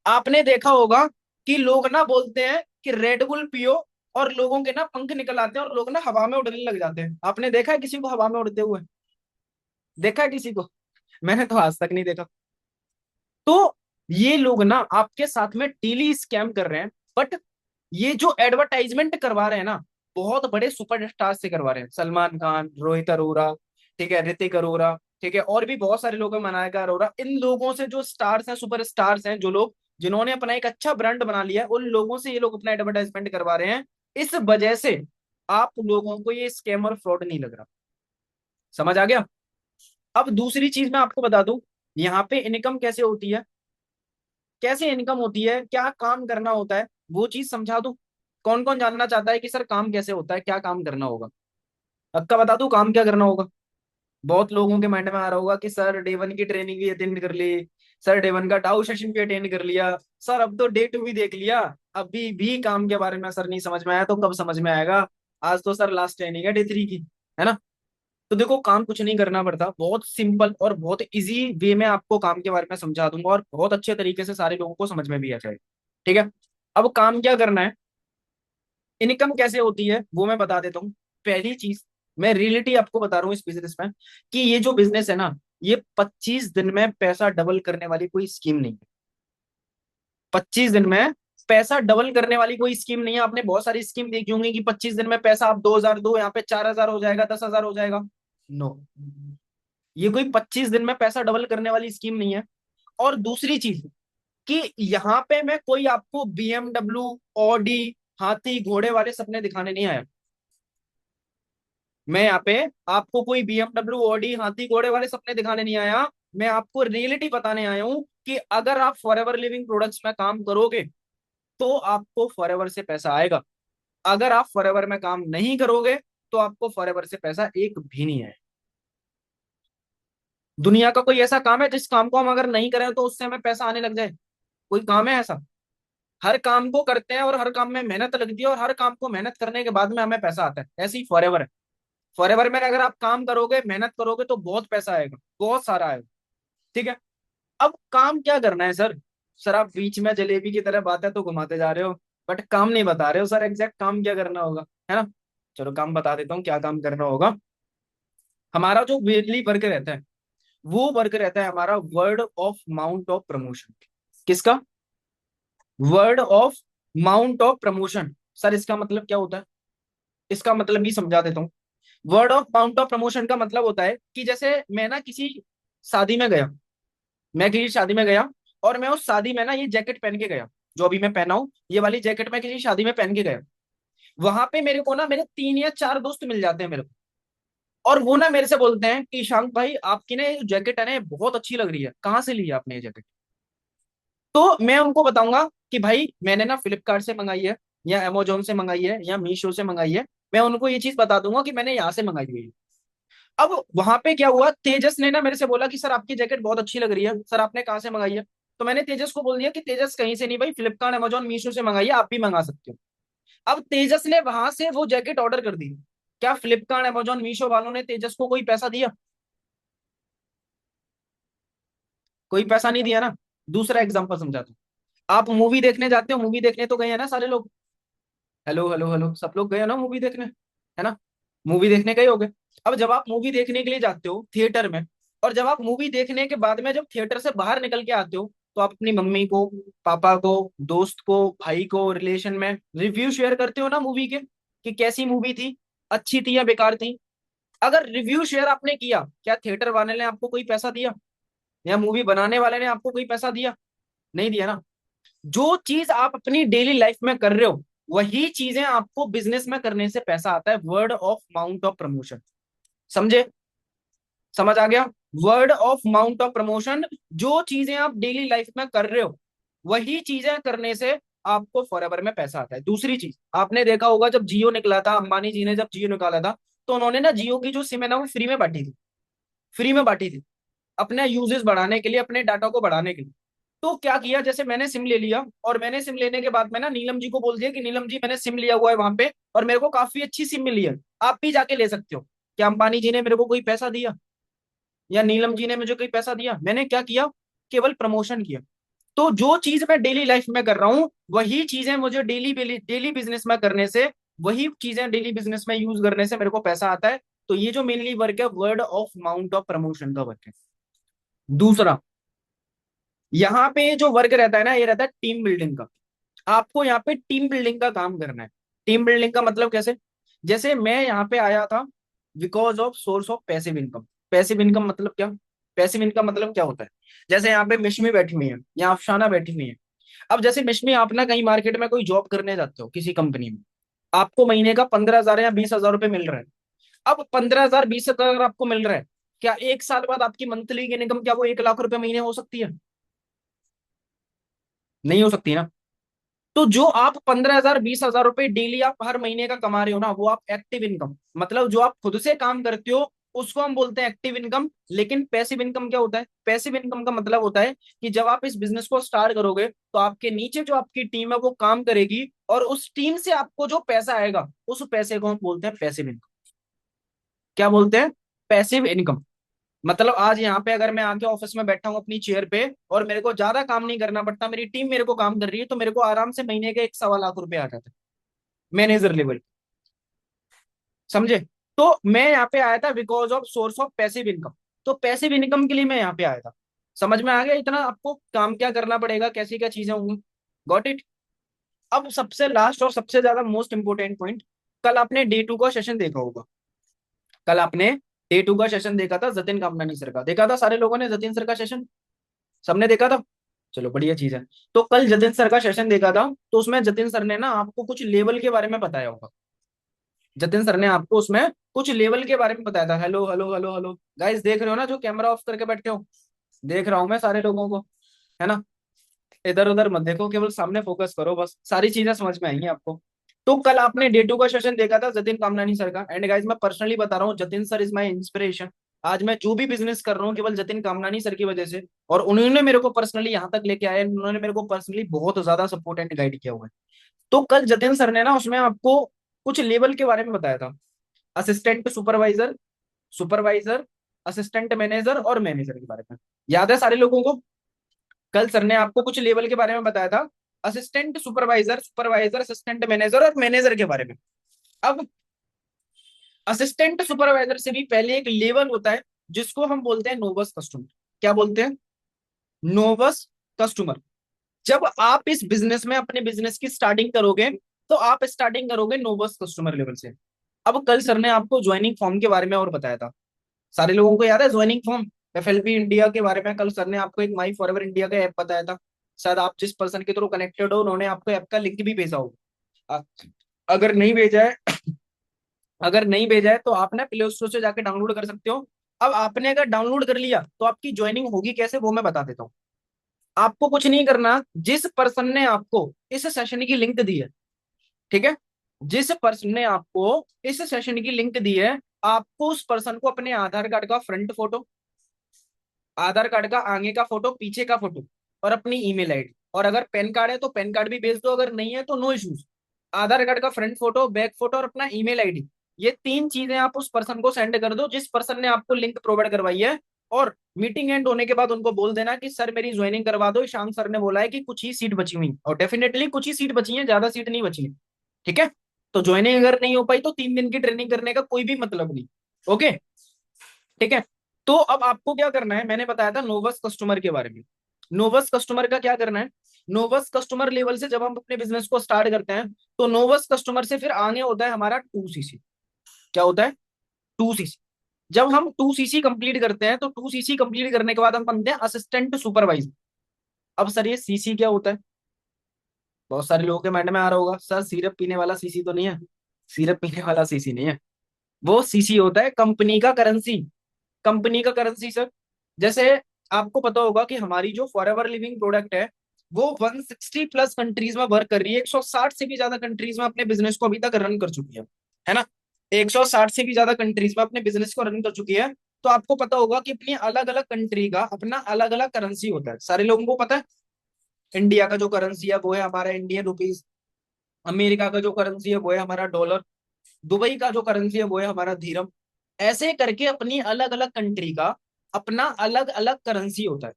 आपने देखा होगा कि लोग ना बोलते हैं कि रेडबुल पियो और लोगों के ना पंख निकल आते हैं और लोग ना हवा में उड़ने लग जाते हैं। आपने देखा है किसी को हवा में उड़ते हुए? देखा है किसी को? मैंने तो आज तक नहीं देखा। तो ये लोग ना आपके साथ में डेली स्कैम कर रहे हैं। बट ये जो एडवर्टाइजमेंट करवा रहे हैं ना, बहुत बड़े सुपरस्टार से करवा रहे हैं। सलमान खान, रोहित अरोरा, ठीक है, ऋतिक अरोरा, ठीक है, और भी बहुत सारे लोग हैं, मनायका अरोरा। इन लोगों से जो स्टार्स हैं, सुपर स्टार्स हैं, जो लोग जिन्होंने अपना एक अच्छा ब्रांड बना लिया है, उन लोगों से ये लोग अपना एडवर्टाइजमेंट करवा रहे हैं। इस वजह से आप लोगों को ये स्कैम और फ्रॉड नहीं लग रहा। समझ आ गया? अब दूसरी चीज मैं आपको बता दूं, यहाँ पे इनकम कैसे होती है, कैसे इनकम होती है, क्या काम करना होता है, वो चीज समझा दूं। कौन कौन जानना चाहता है कि सर काम कैसे होता है, क्या काम करना होगा? पक्का बता दूं काम क्या करना होगा? बहुत लोगों के माइंड में आ रहा होगा कि सर डे वन की ट्रेनिंग भी अटेंड कर ली, सर डे वन का डाउ सेशन भी अटेंड कर लिया, सर अब तो डे टू भी देख लिया, अभी भी काम के बारे में सर नहीं समझ में आया, तो कब समझ में आएगा? आज तो सर लास्ट ट्रेनिंग है डे थ्री की, है ना? तो देखो, काम कुछ नहीं करना पड़ता, बहुत सिंपल और बहुत इजी वे में आपको काम के बारे में समझा दूंगा और बहुत अच्छे तरीके से सारे लोगों को समझ में भी आ जाएगा। ठीक है? अब काम क्या करना है, इनकम कैसे होती है, वो मैं बता देता हूँ। पहली चीज, मैं रियलिटी आपको बता रहा हूँ इस बिजनेस में, कि ये जो बिजनेस है ना, ये 25 दिन में पैसा डबल करने वाली कोई स्कीम नहीं है। 25 दिन में पैसा डबल करने वाली कोई स्कीम नहीं है। आपने बहुत सारी स्कीम देखी होंगी कि 25 दिन में पैसा आप 2,000 दो, यहाँ पे 4,000 हो जाएगा, 10,000 हो जाएगा। नो, ये कोई 25 दिन में पैसा डबल करने वाली स्कीम नहीं है। और दूसरी चीज, कि यहाँ पे मैं कोई आपको बीएमडब्ल्यू, ऑडी, हाथी घोड़े वाले सपने दिखाने नहीं आया। मैं यहाँ पे आपको कोई बीएमडब्ल्यू, ऑडी, हाथी घोड़े वाले सपने दिखाने नहीं आया। मैं आपको रियलिटी बताने आया हूं कि अगर आप फॉरएवर लिविंग प्रोडक्ट्स में काम करोगे तो आपको फॉरएवर से पैसा आएगा। अगर आप फॉरएवर में काम नहीं करोगे तो आपको फॉरएवर से पैसा एक भी नहीं आए। दुनिया का कोई ऐसा काम है जिस काम को हम अगर नहीं करें तो उससे हमें पैसा आने लग जाए? कोई काम है ऐसा? हर काम को करते हैं और हर काम में मेहनत लगती है और हर काम को मेहनत करने के बाद में हमें पैसा आता है। ऐसे ही फॉरएवर है। फॉरएवर में अगर आप काम करोगे, मेहनत करोगे तो बहुत पैसा आएगा, बहुत सारा आएगा। ठीक है? अब काम क्या करना है सर? सर आप बीच में जलेबी की तरह बातें तो घुमाते जा रहे हो, बट काम नहीं बता रहे हो सर, एग्जैक्ट काम क्या करना होगा, है ना? चलो काम बता देता हूँ क्या काम करना होगा। हमारा जो वीकली वर्क रहता है, वो वर्क रहता है हमारा word of mouth of promotion. किसका? Word of mouth of promotion. Sir इसका मतलब क्या होता है? इसका मतलब भी समझा देता हूँ। Word of mouth of promotion का मतलब होता है कि जैसे मैं ना किसी शादी में गया, मैं किसी शादी में गया और मैं उस शादी में ना ये जैकेट पहन के गया, जो अभी मैं पहना हूं, ये वाली जैकेट मैं किसी शादी में पहन के गया। वहां पे मेरे को ना मेरे 3 या 4 दोस्त मिल जाते हैं मेरे को, और वो ना मेरे से बोलते हैं कि शांत भाई आपकी ना ये जो जैकेट है ना, ये बहुत अच्छी लग रही है, कहाँ से ली है आपने ये जैकेट? तो मैं उनको बताऊंगा कि भाई मैंने ना फ्लिपकार्ट से मंगाई है, या अमेजोन से मंगाई है, या मीशो से मंगाई है। मैं उनको ये चीज बता दूंगा कि मैंने यहाँ से मंगाई हुई है। अब वहां पे क्या हुआ, तेजस ने ना मेरे से बोला कि सर आपकी जैकेट बहुत अच्छी लग रही है, सर आपने कहाँ से मंगाई है? तो मैंने तेजस को बोल दिया कि तेजस कहीं से नहीं भाई, फ्लिपकार्ट, अमेजोन, मीशो से मंगाई है, आप भी मंगा सकते हो। अब तेजस ने वहां से वो जैकेट ऑर्डर कर दी। क्या फ्लिपकार्ट, अमेजोन, मीशो वालों ने तेजस को कोई पैसा दिया? कोई पैसा नहीं दिया ना। दूसरा एग्जांपल समझाता हूँ। आप मूवी देखने जाते हो, मूवी देखने तो गए हैं ना सारे लोग? हेलो हेलो हेलो, सब लोग गए ना मूवी देखने, है ना? मूवी देखने गए होगे। अब जब आप मूवी देखने के लिए जाते हो थिएटर में, और जब आप मूवी देखने के बाद में जब थिएटर से बाहर निकल के आते हो, तो आप अपनी मम्मी को, पापा को, दोस्त को, भाई को, रिलेशन में रिव्यू शेयर करते हो ना मूवी के, कि कैसी मूवी थी, अच्छी थी या बेकार थी। अगर रिव्यू शेयर आपने किया, क्या थिएटर वाले ने आपको कोई पैसा दिया, या मूवी बनाने वाले ने आपको कोई पैसा दिया? नहीं दिया ना। जो चीज आप अपनी डेली लाइफ में कर रहे हो, वही चीजें आपको बिजनेस में करने से पैसा आता है। Word of mouth of promotion. समझे? समझ आ गया? Word of mouth of promotion, जो चीजें आप डेली लाइफ में कर रहे हो वही चीजें करने से आपको फॉरएवर में पैसा आता है। दूसरी चीज आपने देखा होगा, जब जियो निकला था, अंबानी जी ने जब जियो निकाला था, तो उन्होंने ना जियो की जो सिम है ना वो फ्री में बांटी थी। फ्री में बांटी थी अपने यूजेस बढ़ाने के लिए, अपने डाटा को बढ़ाने के लिए। तो क्या किया, जैसे मैंने सिम ले लिया, और मैंने सिम लेने के बाद में ना नीलम जी को बोल दिया कि नीलम जी मैंने सिम लिया हुआ है वहां पे, और मेरे को काफी अच्छी सिम मिली है, आप भी जाके ले सकते हो। क्या अंबानी जी ने मेरे को कोई पैसा दिया, या नीलम जी ने मुझे कोई पैसा दिया? मैंने क्या किया, केवल प्रमोशन किया। तो जो चीज मैं डेली लाइफ में कर रहा हूँ वही चीजें मुझे डेली डेली बिजनेस में करने से, वही चीजें डेली बिजनेस में यूज करने से मेरे को पैसा आता है। तो ये जो मेनली वर्क है word of mouth of promotion का वर्क है। दूसरा, यहाँ पे जो वर्क रहता है ना, ये रहता है टीम बिल्डिंग का। आपको यहाँ पे टीम बिल्डिंग का काम करना है। टीम बिल्डिंग का मतलब कैसे? जैसे मैं यहाँ पे आया था because of source of passive income. Passive income मतलब क्या? पैसिव इनकम मतलब क्या होता है? जैसे यहाँ पे मिशमी बैठी हुई है या अफसाना बैठी हुई है। अब जैसे मिशमी, आप ना कहीं मार्केट में कोई जॉब करने जाते हो किसी कंपनी में, आपको महीने का 15,000 या 20,000 रुपये मिल रहा है। अब 15,000 20,000 आपको मिल रहा है, क्या एक साल बाद आपकी मंथली इनकम क्या वो 1 लाख रुपए महीने हो सकती है? नहीं हो सकती ना। तो जो आप 15,000 20,000 रुपए डेली आप हर महीने का कमा रहे हो ना, वो आप एक्टिव इनकम, मतलब जो आप खुद से काम करते हो उसको हम बोलते हैं एक्टिव इनकम। लेकिन पैसिव इनकम क्या होता है? पैसिव इनकम का मतलब होता है कि जब आप इस बिजनेस को स्टार्ट करोगे तो आपके नीचे जो आपकी टीम है वो काम करेगी, और उस टीम से आपको जो पैसा आएगा उस पैसे को हम बोलते हैं पैसिव इनकम। क्या बोलते हैं? Passive income. मतलब आज यहाँ पे अगर मैं आके ऑफिस में बैठा हूँ अपनी चेयर पे, और मेरे को ज्यादा काम नहीं करना पड़ता, मेरी टीम मेरे को काम कर रही है, तो मेरे को आराम से महीने के 1 सवा लाख रुपए आ जाते हैं मैनेजर लेवल। समझे? तो मैं यहाँ पे आया था because of source of passive income. तो पैसिव इनकम के लिए मैं यहाँ पे आया था। समझ में आ गया इतना आपको काम क्या करना पड़ेगा, कैसी क्या चीजें होंगी? Got it. अब सबसे लास्ट और सबसे ज्यादा मोस्ट इंपोर्टेंट पॉइंट, कल आपने डे टू का सेशन देखा होगा। कल आपने डे टू का सेशन देखा था, जतिन कामरानी सर का देखा था, सारे लोगों ने जतिन सर का सेशन सबने देखा था। चलो बढ़िया चीज है। तो कल जतिन सर का सेशन देखा था, तो उसमें जतिन सर ने ना आपको कुछ लेवल के बारे में बताया होगा। जतिन सर ने आपको उसमें कुछ लेवल के बारे में बताया था। Hello hello hello hello guys, देख रहे हो ना जो कैमरा ऑफ करके बैठे हो? देख रहा हूं मैं सारे लोगों को, है ना? इधर उधर मत देखो, केवल सामने फोकस करो, बस सारी चीजें समझ में आएंगी आपको। तो कल आपने डे टू का सेशन देखा था जतिन कामनानी सर का। एंड गाइस मैं पर्सनली बता रहा हूँ, Jatin sir is my inspiration. आज मैं जो भी बिजनेस कर रहा हूँ केवल जतिन कामनानी सर की वजह से, और उन्होंने मेरे को पर्सनली यहाँ तक लेके आए, उन्होंने मेरे को पर्सनली बहुत ज्यादा सपोर्ट एंड गाइड किया हुआ है। तो कल जतिन सर ने ना उसमें आपको कुछ लेवल के बारे में बताया था। Assistant supervisor, supervisor, assistant manager और मैनेजर के बारे में। याद है सारे लोगों को? कल सर ने आपको कुछ लेवल के बारे में बताया था, assistant supervisor, supervisor, assistant manager और मैनेजर के बारे में। अब असिस्टेंट सुपरवाइजर से भी पहले एक लेवल होता है जिसको हम बोलते हैं नोवस कस्टमर। क्या बोलते हैं? नोवस कस्टमर। जब आप इस बिजनेस में अपने बिजनेस की स्टार्टिंग करोगे तो आप स्टार्टिंग करोगे नोवस कस्टमर लेवल से। अब कल सर ने आपको ज्वाइनिंग फॉर्म के बारे में और बताया था। सारे लोगों को याद है ज्वाइनिंग फॉर्म? एफएलपी इंडिया के बारे में कल सर ने आपको एक माई फॉरएवर इंडिया का ऐप बताया था। शायद आप जिस पर्सन के थ्रू कनेक्टेड हो उन्होंने आपको ऐप का लिंक भी भेजा होगा। अगर नहीं भेजा है, अगर नहीं भेजा है तो आप ना प्ले स्टोर से जाके डाउनलोड कर सकते हो। अब आपने अगर डाउनलोड कर लिया तो आपकी ज्वाइनिंग होगी कैसे वो मैं बता देता हूँ। आपको कुछ नहीं करना, जिस पर्सन ने आपको इस सेशन की लिंक दी है, ठीक है, जिस पर्सन ने आपको इस सेशन की लिंक दी है, आपको उस पर्सन को अपने आधार कार्ड का फ्रंट फोटो, आधार कार्ड का आगे का फोटो, पीछे का फोटो, और अपनी ईमेल आईडी, और अगर पैन कार्ड है तो पैन कार्ड भी भेज दो, अगर नहीं है तो नो इश्यूज। आधार कार्ड का फ्रंट फोटो, बैक फोटो और अपना ईमेल आईडी, ये 3 चीजें आप उस पर्सन को सेंड कर दो जिस पर्सन ने आपको लिंक प्रोवाइड करवाई है। और मीटिंग एंड होने के बाद उनको बोल देना कि सर मेरी ज्वाइनिंग करवा दो, ईशान सर ने बोला है कि कुछ ही सीट बची हुई, और डेफिनेटली कुछ ही सीट बची है, ज्यादा सीट नहीं बची है। ठीक है? तो ज्वाइनिंग अगर नहीं हो पाई तो 3 दिन की ट्रेनिंग करने का कोई भी मतलब नहीं। ओके? ठीक है? तो अब आपको क्या करना है, मैंने बताया था नोवस कस्टमर के बारे में। नोवस कस्टमर का क्या करना है? नोवस कस्टमर लेवल से जब हम अपने बिजनेस को स्टार्ट करते हैं तो नोवस कस्टमर से फिर आगे होता है हमारा 2 सीसी। क्या होता है? 2 सीसी। जब हम 2 सीसी कंप्लीट करते हैं तो 2 सीसी कंप्लीट करने के बाद हम बनते हैं असिस्टेंट सुपरवाइजर। अब सर ये सीसी क्या होता है? बहुत सारे लोगों के माइंड में आ रहा होगा, सर सिरप पीने वाला सीसी तो नहीं है? सिरप पीने वाला सीसी नहीं है। वो सीसी होता है कंपनी का करेंसी। कंपनी का करेंसी सर। जैसे आपको पता होगा कि हमारी जो फॉरएवर लिविंग प्रोडक्ट है वो 160 प्लस कंट्रीज में वर्क कर रही है, 160 से भी ज्यादा कंट्रीज में अपने बिजनेस को अभी तक रन कर चुकी है ना। 160 से भी ज्यादा कंट्रीज में अपने बिजनेस को रन कर चुकी है। तो आपको पता होगा कि अपनी अलग अलग कंट्री का अपना अलग अलग करेंसी होता है, सारे लोगों को पता है। इंडिया का जो करेंसी है वो है हमारा इंडियन रुपीज, अमेरिका का जो करेंसी है वो है हमारा डॉलर, दुबई का जो करेंसी है वो है हमारा धीरम। ऐसे करके अपनी अलग अलग कंट्री का अपना अलग अलग करेंसी होता है।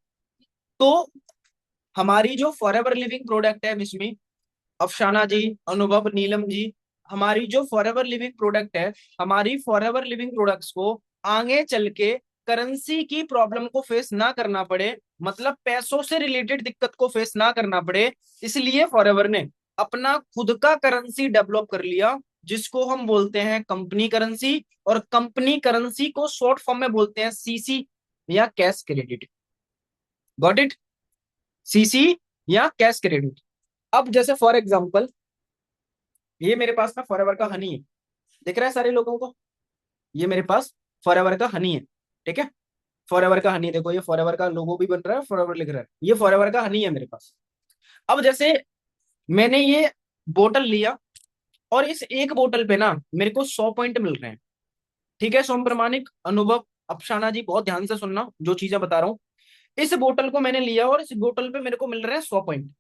तो हमारी जो फॉरएवर लिविंग प्रोडक्ट है जिसमें अफसाना जी, अनुभव, नीलम जी, हमारी जो फॉरएवर लिविंग प्रोडक्ट है, हमारी फॉरएवर लिविंग प्रोडक्ट्स को आगे चल के करेंसी की प्रॉब्लम को फेस ना करना पड़े, मतलब पैसों से रिलेटेड दिक्कत को फेस ना करना पड़े, इसलिए फॉरएवर ने अपना खुद का करेंसी डेवलप कर लिया, जिसको हम बोलते हैं कंपनी करेंसी। और कंपनी करेंसी को शॉर्ट फॉर्म में बोलते हैं सीसी या cash credit. Got it? CC या कैश क्रेडिट। अब जैसे फॉर एग्जांपल ये मेरे पास ना फॉरएवर का हनी है, दिख रहा है सारे लोगों को? ये मेरे पास फॉरएवर का हनी है, ठीक है। फॉरएवर का हनी, देखो ये फॉरएवर का लोगो भी बन रहा है, फॉरएवर लिख रहा है, ये फॉरएवर का हनी है मेरे पास। अब जैसे मैंने ये बोतल लिया और इस एक बोतल पे ना मेरे को 100 पॉइंट मिल रहे हैं, ठीक है। सोम प्रमाणिक, अनुभव, अफसाना जी बहुत ध्यान से सुनना जो चीजें बता रहा हूँ। इस बोतल को मैंने लिया और इस बोतल पे मेरे को मिल रहे हैं 100 पॉइंट।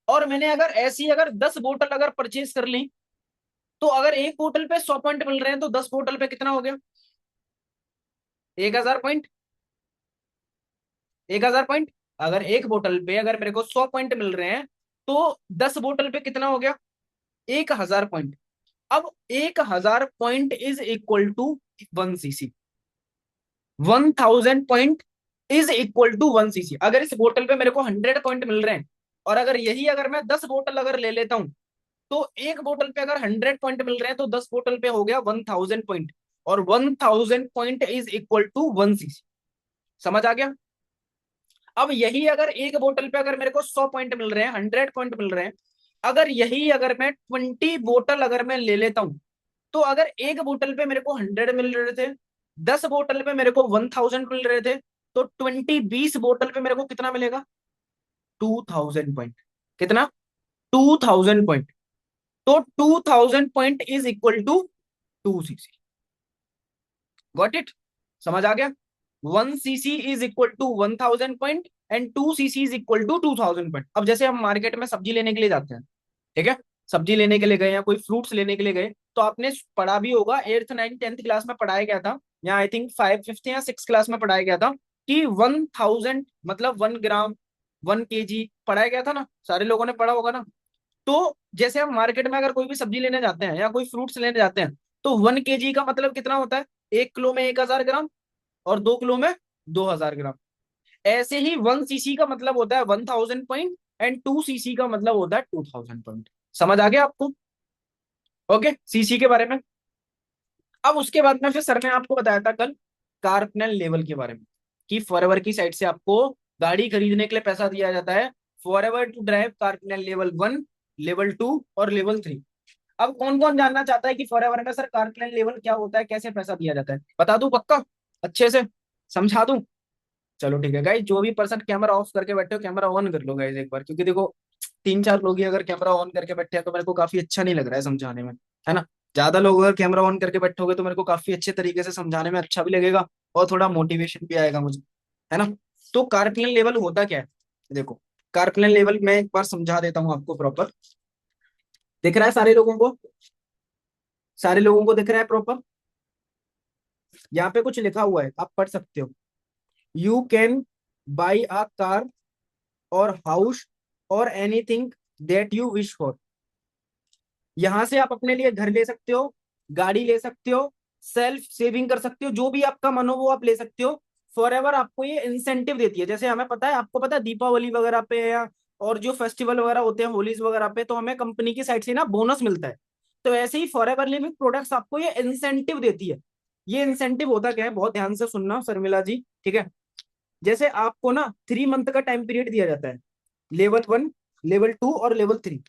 और मैंने अगर ऐसी अगर 10 बोतल अगर परचेज कर ली, तो अगर एक बोतल पे 100 पॉइंट मिल रहे हैं तो 10 बोतल पे कितना हो गया? 1,000 पॉइंट। 1,000 पॉइंट। अगर एक बोतल पे अगर मेरे को 100 पॉइंट मिल रहे हैं तो 10 बोतल पे कितना हो गया? 1,000 पॉइंट। अब 1,000 point is equal to 1 cc. 1,000 point is equal to 1 cc. अगर इस बोतल पे मेरे को 100 पॉइंट मिल रहे हैं और अगर यही अगर मैं 10 बोतल अगर ले लेता हूं, तो एक बोतल पे अगर 100 पॉइंट मिल रहे हैं तो 10 बोतल पे हो गया 1,000 पॉइंट। और 1,000 point is equal to 1 cc. समझ आ गया? अब यही अगर एक बोतल पे अगर मेरे को 100 पॉइंट मिल रहे हैं, 100 पॉइंट मिल रहे हैं, अगर यही अगर मैं 20 बोतल अगर मैं ले लेता हूं, तो अगर एक बोतल पे मेरे को 100 मिल रहे थे, 10 बोतल पे मेरे को 1,000 मिल रहे थे, तो 20 20 बोतल पे मेरे को कितना मिलेगा? 2,000 पॉइंट। कितना? 2,000 पॉइंट। तो 2,000 point is equal to 2 cc. Got it? समझ आ गया? 1 cc is equal to 1,000 point and 2 cc is equal to 2,000 point. अब जैसे हम मार्केट में सब्जी लेने के लिए जाते हैं, ठीक है, सब्जी लेने के लिए गए या कोई फ्रूट्स लेने के लिए गए, तो आपने पढ़ा भी होगा, 8th 9th 10th क्लास में पढ़ाया गया था, या आई थिंक 5th 5th या 6th क्लास में पढ़ाया गया था कि 1,000 मतलब 1 ग्राम, 1 kg पढ़ाया गया था ना, सारे लोगों ने पढ़ा होगा ना। तो जैसे हम मार्केट में अगर कोई भी सब्जी लेने जाते हैं या कोई फ्रूट्स लेने जाते हैं, तो 1 kg का मतलब कितना होता है? 1 किलो में 1,000 ग्राम, और 2 किलो में 2,000 ग्राम। ऐसे ही 1 सीसी का मतलब होता है 1,000 पॉइंट एंड 2 सीसी का मतलब होता है 2,000 पॉइंट। समझ आ गया आपको? ओके, सीसी के बारे में। अब उसके बाद में फिर सर ने आपको बताया था कल कार्पनल लेवल के बारे में, कि फॉरएवर की साइड से आपको गाड़ी खरीदने के लिए पैसा दिया जाता है, forever to drive car plan level 1, level 2 और लेवल 3। अब कौन कौन जानना चाहता है कि फॉरएवर में सर कार्पनल लेवल क्या होता है, कैसे पैसा दिया जाता है? बता दूं पक्का? अच्छे से समझा दूं? चलो ठीक है गाइस, जो भी पर्सन कैमरा ऑफ करके बैठे हो कैमरा ऑन कर लो गाइस एक बार, क्योंकि देखो 3 4 लोग ही अगर कैमरा ऑन करके बैठे हैं तो मेरे को काफी अच्छा नहीं लग रहा है समझाने में, है ना। ज्यादा लोग अगर कैमरा ऑन करके बैठोगे तो मेरे को काफी अच्छे तरीके से समझाने में अच्छा भी लगेगा और थोड़ा मोटिवेशन भी आएगा मुझे, है ना। तो कार्पनल लेवल होता क्या है? देखो, कार्पनल लेवल मैं एक बार समझा देता हूँ आपको प्रॉपर। दिख रहा है सारे लोगों को? सारे लोगों को दिख रहा है प्रॉपर? यहाँ पे कुछ लिखा हुआ है, आप पढ़ सकते हो। You can buy a car और हाउस और anything that you wish for. यहां से आप अपने लिए घर ले सकते हो, गाड़ी ले सकते हो, सेल्फ सेविंग कर सकते हो, जो भी आपका मन हो वो आप ले सकते हो। फॉर एवर आपको ये इंसेंटिव देती है, जैसे हमें पता है, आपको पता है दीपावली वगैरह पे या और जो फेस्टिवल वगैरह होते हैं होलीज वगैरह पे, तो हमें कंपनी की साइड से ना बोनस मिलता है। तो ऐसे ही फॉर एवर लिविंग प्रोडक्ट्स आपको ये इंसेंटिव देती है। ये इंसेंटिव होता क्या है, बहुत ध्यान से सुनना शर्मिला जी, ठीक है। जैसे आपको ना 3 मंथ का टाइम पीरियड दिया जाता है, लेवल 1, लेवल 2 और लेवल 3।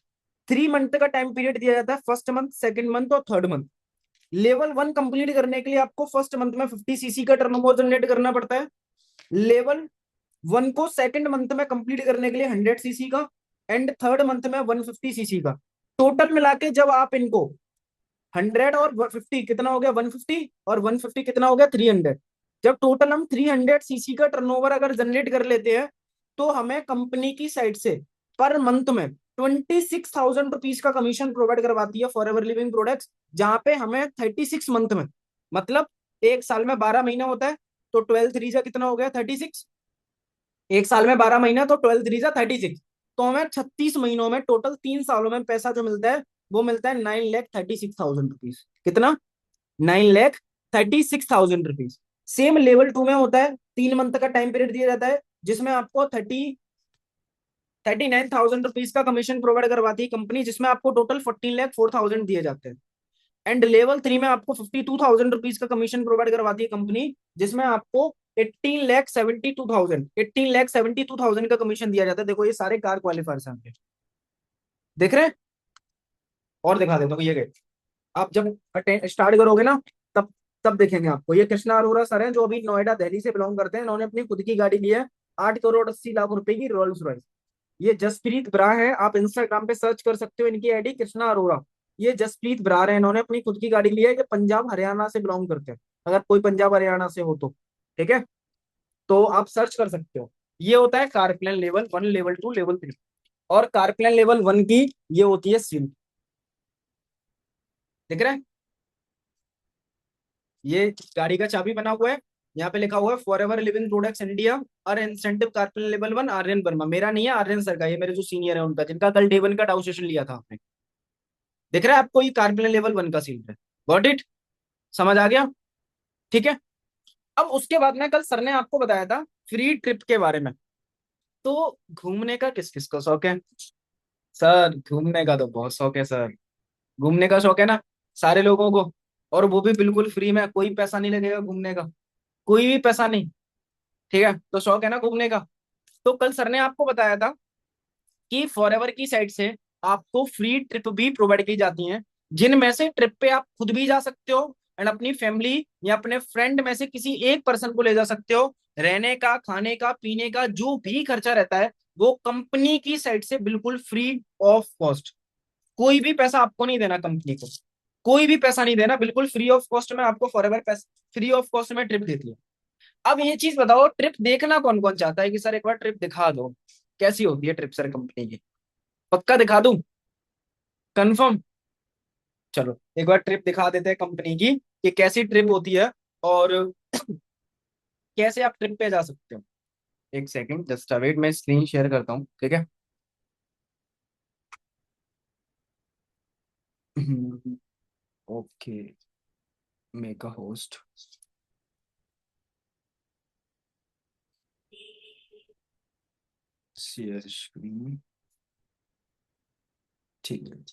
3 मंथ का टाइम पीरियड दिया जाता है, फर्स्ट मंथ, सेकंड मंथ और थर्ड मंथ। लेवल 1 कंप्लीट करने के लिए आपको फर्स्ट मंथ में 50 सीसी का टर्नओवर जनरेट करना पड़ता है। लेवल वन को सेकंड मंथ में कंप्लीट करने के लिए 100 सीसी का, एंड थर्ड मंथ में 150 सीसी का। टोटल मिला के जब आप इनको 100 और 50 कितना हो गया 150, और 150 कितना हो गया 300। जब टोटल हम 300 सीसी का टर्नओवर अगर जनरेट कर लेते हैं, तो हमें कंपनी की साइड से पर मंथ में 26,000 रुपीज का कमीशन प्रोवाइड करवाती है फॉर एवर लिविंग प्रोडक्ट्स। जहां पे हमें 36 मंथ में, मतलब एक साल में 12 महीना होता है, तो 12 3 जा कितना हो गया 36। एक साल में 12 महीना, तो 12 3 जा 36। तो हमें 36 महीनों में टोटल 3 सालों में पैसा जो मिलता है, वो मिलता है 9,36,000 रुपीज। कितना? 9,36,000 रुपीज। सेम लेवल टू में होता है, 3 मंथ का टाइम पीरियड दिया जाता है, जिसमें आपको 39,000 रुपीज का कमीशन प्रोवाइड करवाती है कंपनी, जिसमें आपको टोटल 14,04,000 दिए जाते हैं। एंड लेवल थ्री में आपको 52,000 रुपीज का कमीशन प्रोवाइड करवाती है कंपनी, जिसमें आपको 18,72,000 का कमीशन दिया जाता है। देखो ये सारे कार क्वालिफायर्स हैं आपके, देख रहे हैं? और दिखा देता हूँ ये गए। आप जब स्टार्ट करोगे ना, तब तब देखेंगे आपको। ये कृष्णा अरोड़ा सर हैं, जो अभी नोएडा दिल्ली से बिलोंग करते हैं। इन्होंने अपनी खुद की गाड़ी ली है, 8,80,00,000 रुपए की रोल्स रॉयस। ये जसप्रीत ब्रा है, आप इंस्टाग्राम पे सर्च कर सकते हो इनकी आईडी कृष्णा अरोड़ा। ये जसप्रीत ब्रार है, इन्होंने अपनी खुद की गाड़ी ली है। ये पंजाब हरियाणा से बिलोंग करते हैं, अगर कोई पंजाब हरियाणा से हो तो। ठीक है, तो आप सर्च कर सकते हो। ये होता है car plan level one, level two, level three. और कार प्लान लेवल वन की ये होती है सील। दिख रहा है? ये गाड़ी का चाबी बना हुआ है, यहाँ पे लिखा हुआ है forever living products India और incentive car plan level one, Aryan Verma. मेरा नहीं है, आर्यन सर का। ये मेरे जो सीनियर है उनका, जिनका कल डे वन का डाउ सेशन लिया था आपने। दिख रहा है आपको? ये कार प्लान लेवल वन का सील है। Got it? समझ आ गया? ठीक है। अब उसके बाद में कल सर ने आपको बताया था फ्री ट्रिप के बारे में। तो घूमने का किस किस को शौक है? सर घूमने का तो बहुत शौक है सर। घूमने का शौक है ना सारे लोगों को, और वो भी बिल्कुल फ्री में, कोई पैसा नहीं लगेगा घूमने का, कोई भी पैसा नहीं। ठीक है, तो शौक है ना घूमने का। तो कल सर ने आपको बताया था कि फॉरएवर की साइड से आपको फ्री ट्रिप भी प्रोवाइड की जाती हैं, जिनमें से ट्रिप पे आप खुद भी जा सकते हो, एंड अपनी फैमिली या अपने फ्रेंड में से किसी एक पर्सन को ले जा सकते हो। रहने का, खाने का, पीने का जो भी खर्चा रहता है, वो कंपनी की साइड से बिल्कुल फ्री ऑफ कॉस्ट। कोई भी पैसा आपको नहीं देना कंपनी को, कोई भी पैसा नहीं देना, बिल्कुल फ्री ऑफ कॉस्ट में आपको फॉरएवर पैसा फ्री ऑफ कॉस्ट में ट्रिप देती है। अब ये चीज बताओ, ट्रिप देखना कौन कौन चाहता है कि सर एक बार ट्रिप दिखा दो, कैसी होती है ट्रिप सर कंपनी की? पक्का दिखा दूं? कंफर्म? चलो एक बार ट्रिप दिखा देते हैं कंपनी की कि कैसी ट्रिप होती है, और कैसे आप ट्रिप पे जा सकते हो। एक सेकंड जस्ट वेट, मैं स्क्रीन शेयर करता हूँ, ठीक है? Okay, make a host, share screen. ठीक है,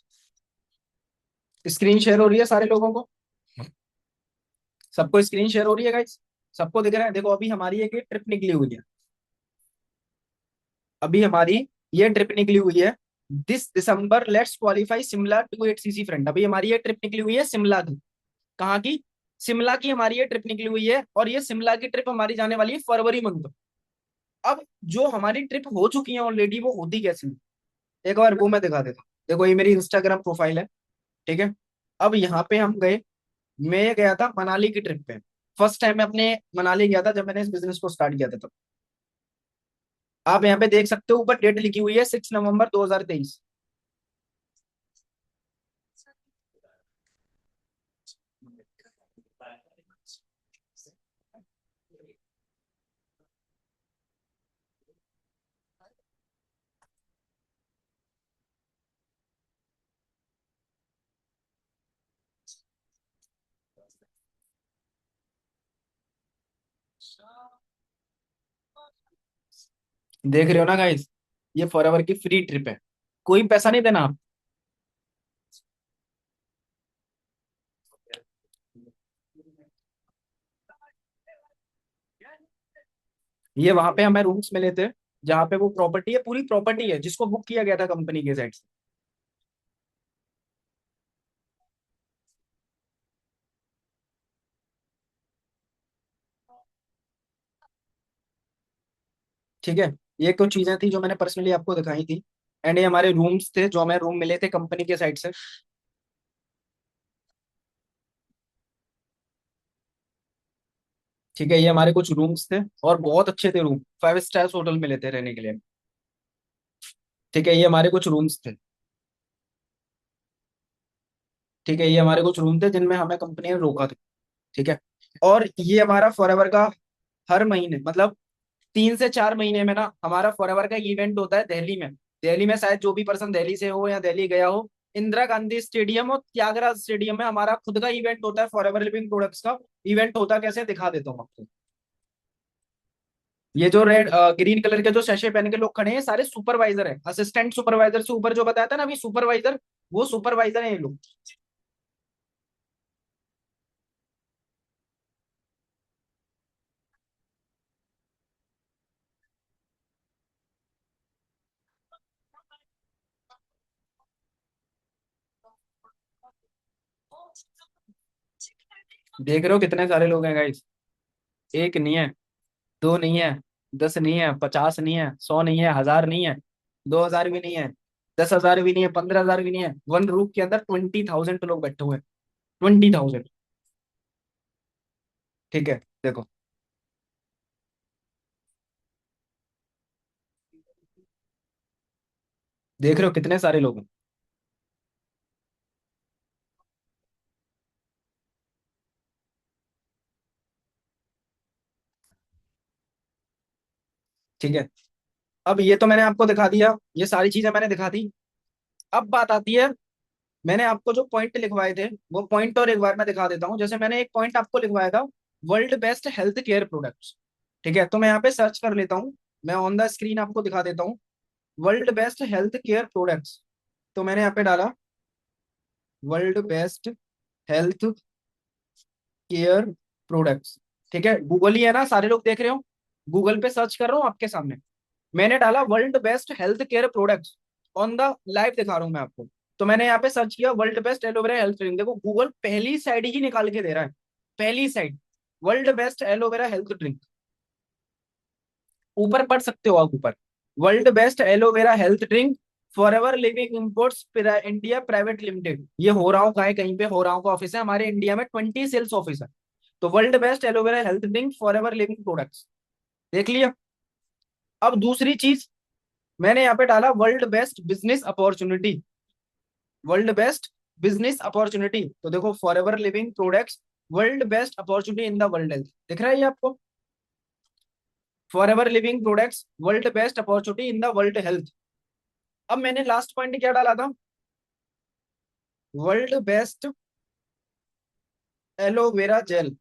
स्क्रीन शेयर हो रही है सारे लोगों को? सबको स्क्रीन शेयर हो रही है गाइस? सबको दिख रहा है? देखो अभी हमारी एक ट्रिप निकली हुई है, अभी हमारी ये ट्रिप निकली हुई है। This December let's qualify Shimla to 8 cc front. अभी हमारी ये ट्रिप निकली हुई है शिमला की। कहाँ की? शिमला की हमारी ये ट्रिप निकली हुई है, और ये शिमला की ट्रिप हमारी जाने वाली है फरवरी मंथ। अब जो हमारी ट्रिप हो चुकी है ऑलरेडी, वो होती कैसी है? एक बार वो मैं दिखा देता हूँ। देखो ये मेरी इंस्टाग्राम प्रोफाइल है, ठीक है? अब यहाँ पे हम गए, मैं गया था मनाली की ट्रिप पे। फर्स्ट टाइम मैं अपने मनाली गया था जब मैंने इस बिजनेस को स्टार्ट किया था। तब आप यहाँ पे देख सकते हो, ऊपर डेट लिखी हुई है 6 नवंबर 2023। देख रहे हो ना गाइस? ये फॉरएवर की फ्री ट्रिप है, कोई पैसा नहीं देना आप। ये वहां पे हमें रूम्स मिले थे, जहाँ पे वो प्रॉपर्टी है, पूरी प्रॉपर्टी है जिसको बुक किया गया था कंपनी के साइड से। ठीक है, ये कुछ चीजें थी जो मैंने पर्सनली आपको दिखाई थी। एंड ये हमारे रूम्स थे जो हमें रूम मिले थे कंपनी के साइड से। ठीक है, ये हमारे कुछ रूम्स थे और बहुत अच्छे थे रूम, 5 स्टार होटल मिले थे रहने के लिए। ठीक है, ये हमारे कुछ रूम्स थे। ठीक है, ये हमारे कुछ रूम थे जिनमें हमें कंपनी ने रोका था। ठीक है, और ये हमारा फॉरएवर का हर महीने मतलब 3 से 4 महीने में ना हमारा फॉरएवर का इवेंट होता है दिल्ली में। दिल्ली में शायद जो भी पर्सन दिल्ली से हो या दिल्ली गया हो, इंदिरा गांधी स्टेडियम और त्यागराज स्टेडियम में हमारा खुद का इवेंट होता है, फॉरएवर लिविंग प्रोडक्ट्स का इवेंट होता है। कैसे दिखा देता हूँ आपको। ये जो रेड ग्रीन कलर के जो शैशे पहन के लोग खड़े हैं सारे सुपरवाइजर है, असिस्टेंट सुपरवाइजर से ऊपर जो बताया था ना अभी सुपरवाइजर, वो सुपरवाइजर है ये लोग। देख रहे हो कितने सारे लोग हैं गाइस। एक नहीं है, दो नहीं है, 10 नहीं है, 50 नहीं है, 100 नहीं है, 1000 नहीं है, 2000 भी नहीं है, 10,000 भी नहीं है, 15,000 भी नहीं है। वन रूफ के अंदर 20,000 लोग बैठे हुए हैं। 20,000। ठीक है, देखो। देख रहे हो कितने सारे लोग हैं। ठीक है, अब ये तो मैंने आपको दिखा दिया, ये सारी चीजें मैंने दिखा दी। अब बात आती है, मैंने आपको जो पॉइंट लिखवाए थे वो पॉइंट और एक बार मैं दिखा देता हूँ। जैसे मैंने एक पॉइंट आपको लिखवाया था, world best health care products. ठीक है, तो मैं यहाँ पे सर्च कर लेता हूँ, मैं ऑन द स्क्रीन आपको दिखा देता हूँ। World best health care products, तो मैंने यहाँ पे डाला world best health care products. ठीक है, गूगल ही है ना, सारे लोग देख रहे हो, गूगल पे सर्च कर रहा हूँ आपके सामने। मैंने डाला world best health care products, on the live दिखा रहा हूँ मैं आपको। तो मैंने यहाँ पे सर्च किया world best aloe vera health drink, देखो गूगल पहली साइड ही निकाल के दे रहा है। पहली side, world best aloe vera health drink. ऊपर पढ़ सकते हो आप ऊपर, world best aloe vera health drink forever living imports India private limited. ये हो रहा हूँ का है, कहीं पे हो रहा हूँ का ऑफिस है, हमारे इंडिया में 20 सेल्स ऑफिस है। तो world best aloe vera health drink forever living products, देख लिया। अब दूसरी चीज, मैंने यहाँ पे डाला world best business opportunity. World best business opportunity, तो देखो forever living products world best opportunity in the world health, दिख रहा है ये आपको। Forever living products world best opportunity in the world health. अब मैंने लास्ट पॉइंट क्या डाला था, world best aloe vera jail.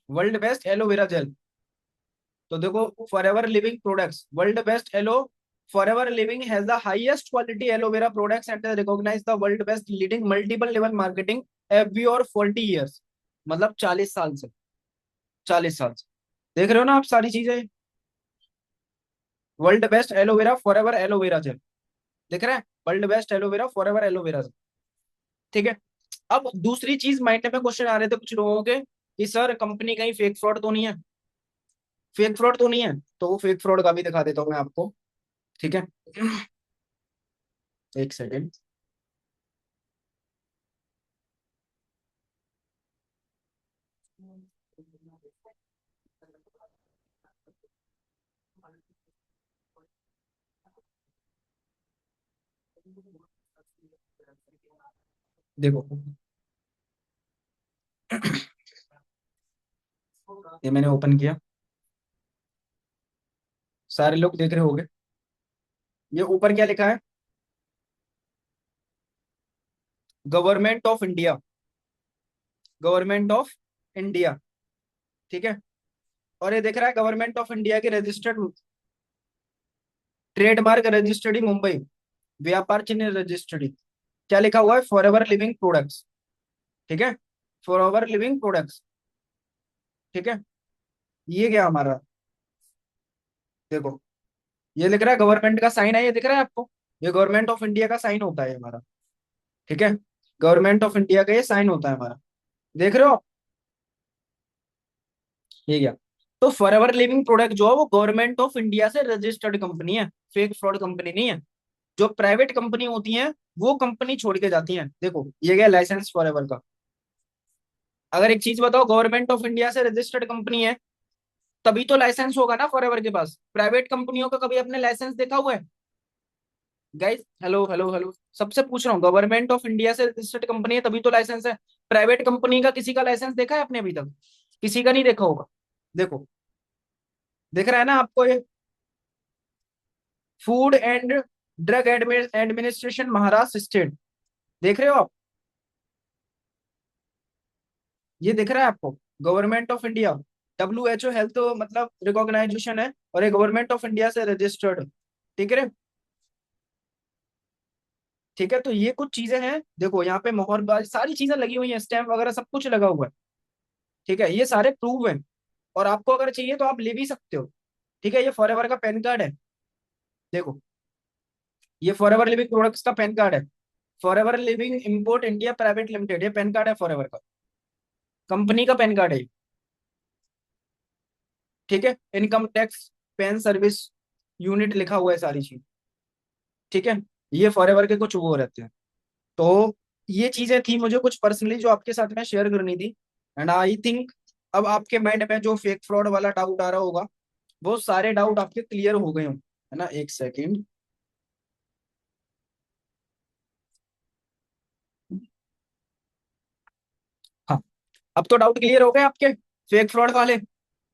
World best aloe vera jail, तो देखो forever living products world best aloe, forever living has the highest quality aloe vera products and recognize the world best leading multiple level marketing every और 40 ईयर्स, मतलब 40 साल से। 40 साल से, देख रहे हो ना आप सारी चीजें। World best aloe vera forever aloe vera gel, दिख रहा है, world best aloe vera forever aloe vera gel. ठीक है, अब दूसरी चीज माइंड में क्वेश्चन आ रहे थे कुछ लोगों के कि सर कंपनी कहीं फेक फ्रॉड तो नहीं है, फेक फ्रॉड तो नहीं है, तो वो फेक फ्रॉड का भी दिखा देता हूँ मैं आपको। ठीक है, एक सेकेंड। देखो, ये मैंने ओपन किया, सारे लोग देख रहे होंगे। ये ऊपर क्या लिखा है, government of India, government of India. ठीक है, और ये दिख रहा है गवर्नमेंट ऑफ इंडिया के रजिस्टर्ड ट्रेडमार्क रजिस्टर्ड मुंबई, व्यापार चिन्ह रजिस्टर्ड। क्या लिखा हुआ है, फॉर एवर लिविंग प्रोडक्ट्स। ठीक है, फॉर एवर लिविंग प्रोडक्ट्स। ठीक है, ये क्या हमारा, देखो ये लिख रहा है गवर्नमेंट का साइन है, ये दिख रहा है आपको, ये गवर्नमेंट ऑफ इंडिया का साइन होता है हमारा। ठीक है, गवर्नमेंट ऑफ इंडिया का ये साइन होता है हमारा, देख रहे हो आप, ये क्या। तो फॉरएवर लिविंग प्रोडक्ट जो है वो गवर्नमेंट ऑफ इंडिया से रजिस्टर्ड कंपनी है, फेक फ्रॉड कंपनी नहीं है। जो प्राइवेट कंपनी होती है वो कंपनी छोड़ के जाती है। देखो ये गया लाइसेंस फॉरएवर का। अगर एक चीज बताओ, गवर्नमेंट ऑफ इंडिया से रजिस्टर्ड कंपनी है तभी तो लाइसेंस होगा ना फॉरएवर के पास। प्राइवेट कंपनियों का कभी आपने लाइसेंस देखा हुआ है? गाइस हेलो हेलो हेलो, सबसे पूछ रहा हूँ, गवर्नमेंट ऑफ इंडिया से रजिस्टर्ड कंपनी है तभी तो लाइसेंस है। प्राइवेट कंपनी का किसी का लाइसेंस देखा है आपने अभी तक? किसी का नहीं देखा होगा। देखो, दिख रहा है ना आपको ये? Food and drug administration Maharashtra state, देख रहे हो आप? ये दिख रहा है आपको? Government of India, WHO health मतलब रिकॉग्नाइजेशन है, और ये गवर्नमेंट ऑफ इंडिया से रजिस्टर्ड। ठीक है, ठीक है। तो ये कुछ चीजें हैं, देखो यहाँ पे मोहर बाज सारी चीजें लगी हुई हैं, स्टैम्प वगैरह सब कुछ लगा हुआ है। ठीक है, ये सारे प्रूव हैं, और आपको अगर चाहिए तो आप ले भी सकते हो। ठीक है, ये फॉरएवर का पैन कार्ड है। देखो, ये फॉरएवर लिविंग प्रोडक्ट्स का पैन कार्ड है। Forever living import India private limited, ये पैन कार्ड है फॉरएवर का, कंपनी का पैन कार्ड है ये। ठीक है, income tax pan service unit लिखा हुआ है सारी चीज। ठीक है, ये फॉरएवर के कुछ वो रहते हैं। तो ये चीजें थी मुझे कुछ पर्सनली जो आपके साथ में शेयर करनी थी। एंड आई थिंक अब आपके माइंड में जो फेक फ्रॉड वाला डाउट आ रहा होगा वो सारे डाउट आपके क्लियर हो गए हों, है ना? एक सेकेंड। हाँ, अब तो डाउट क्लियर हो गए आपके फेक फ्रॉड वाले।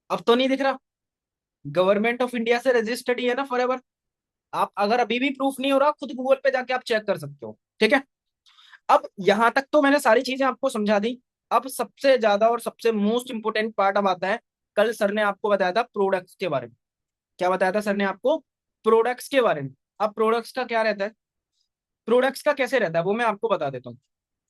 अब तो नहीं दिख रहा, गवर्नमेंट ऑफ इंडिया से रजिस्टर्ड ही है ना फॉरएवर। आप अगर अभी भी प्रूफ नहीं हो रहा, खुद गूगल पे जाके आप चेक कर सकते हो। ठीक है, अब यहां तक तो मैंने सारी चीजें आपको समझा दी। अब सबसे ज्यादा और सबसे मोस्ट इंपोर्टेंट पार्ट अब आता है। कल सर ने आपको बताया था प्रोडक्ट्स के बारे में। क्या बताया था सर ने आपको? प्रोडक्ट्स के बारे में। अब प्रोडक्ट्स का क्या रहता है, प्रोडक्ट्स का कैसे रहता है वो मैं आपको बता देता हूँ।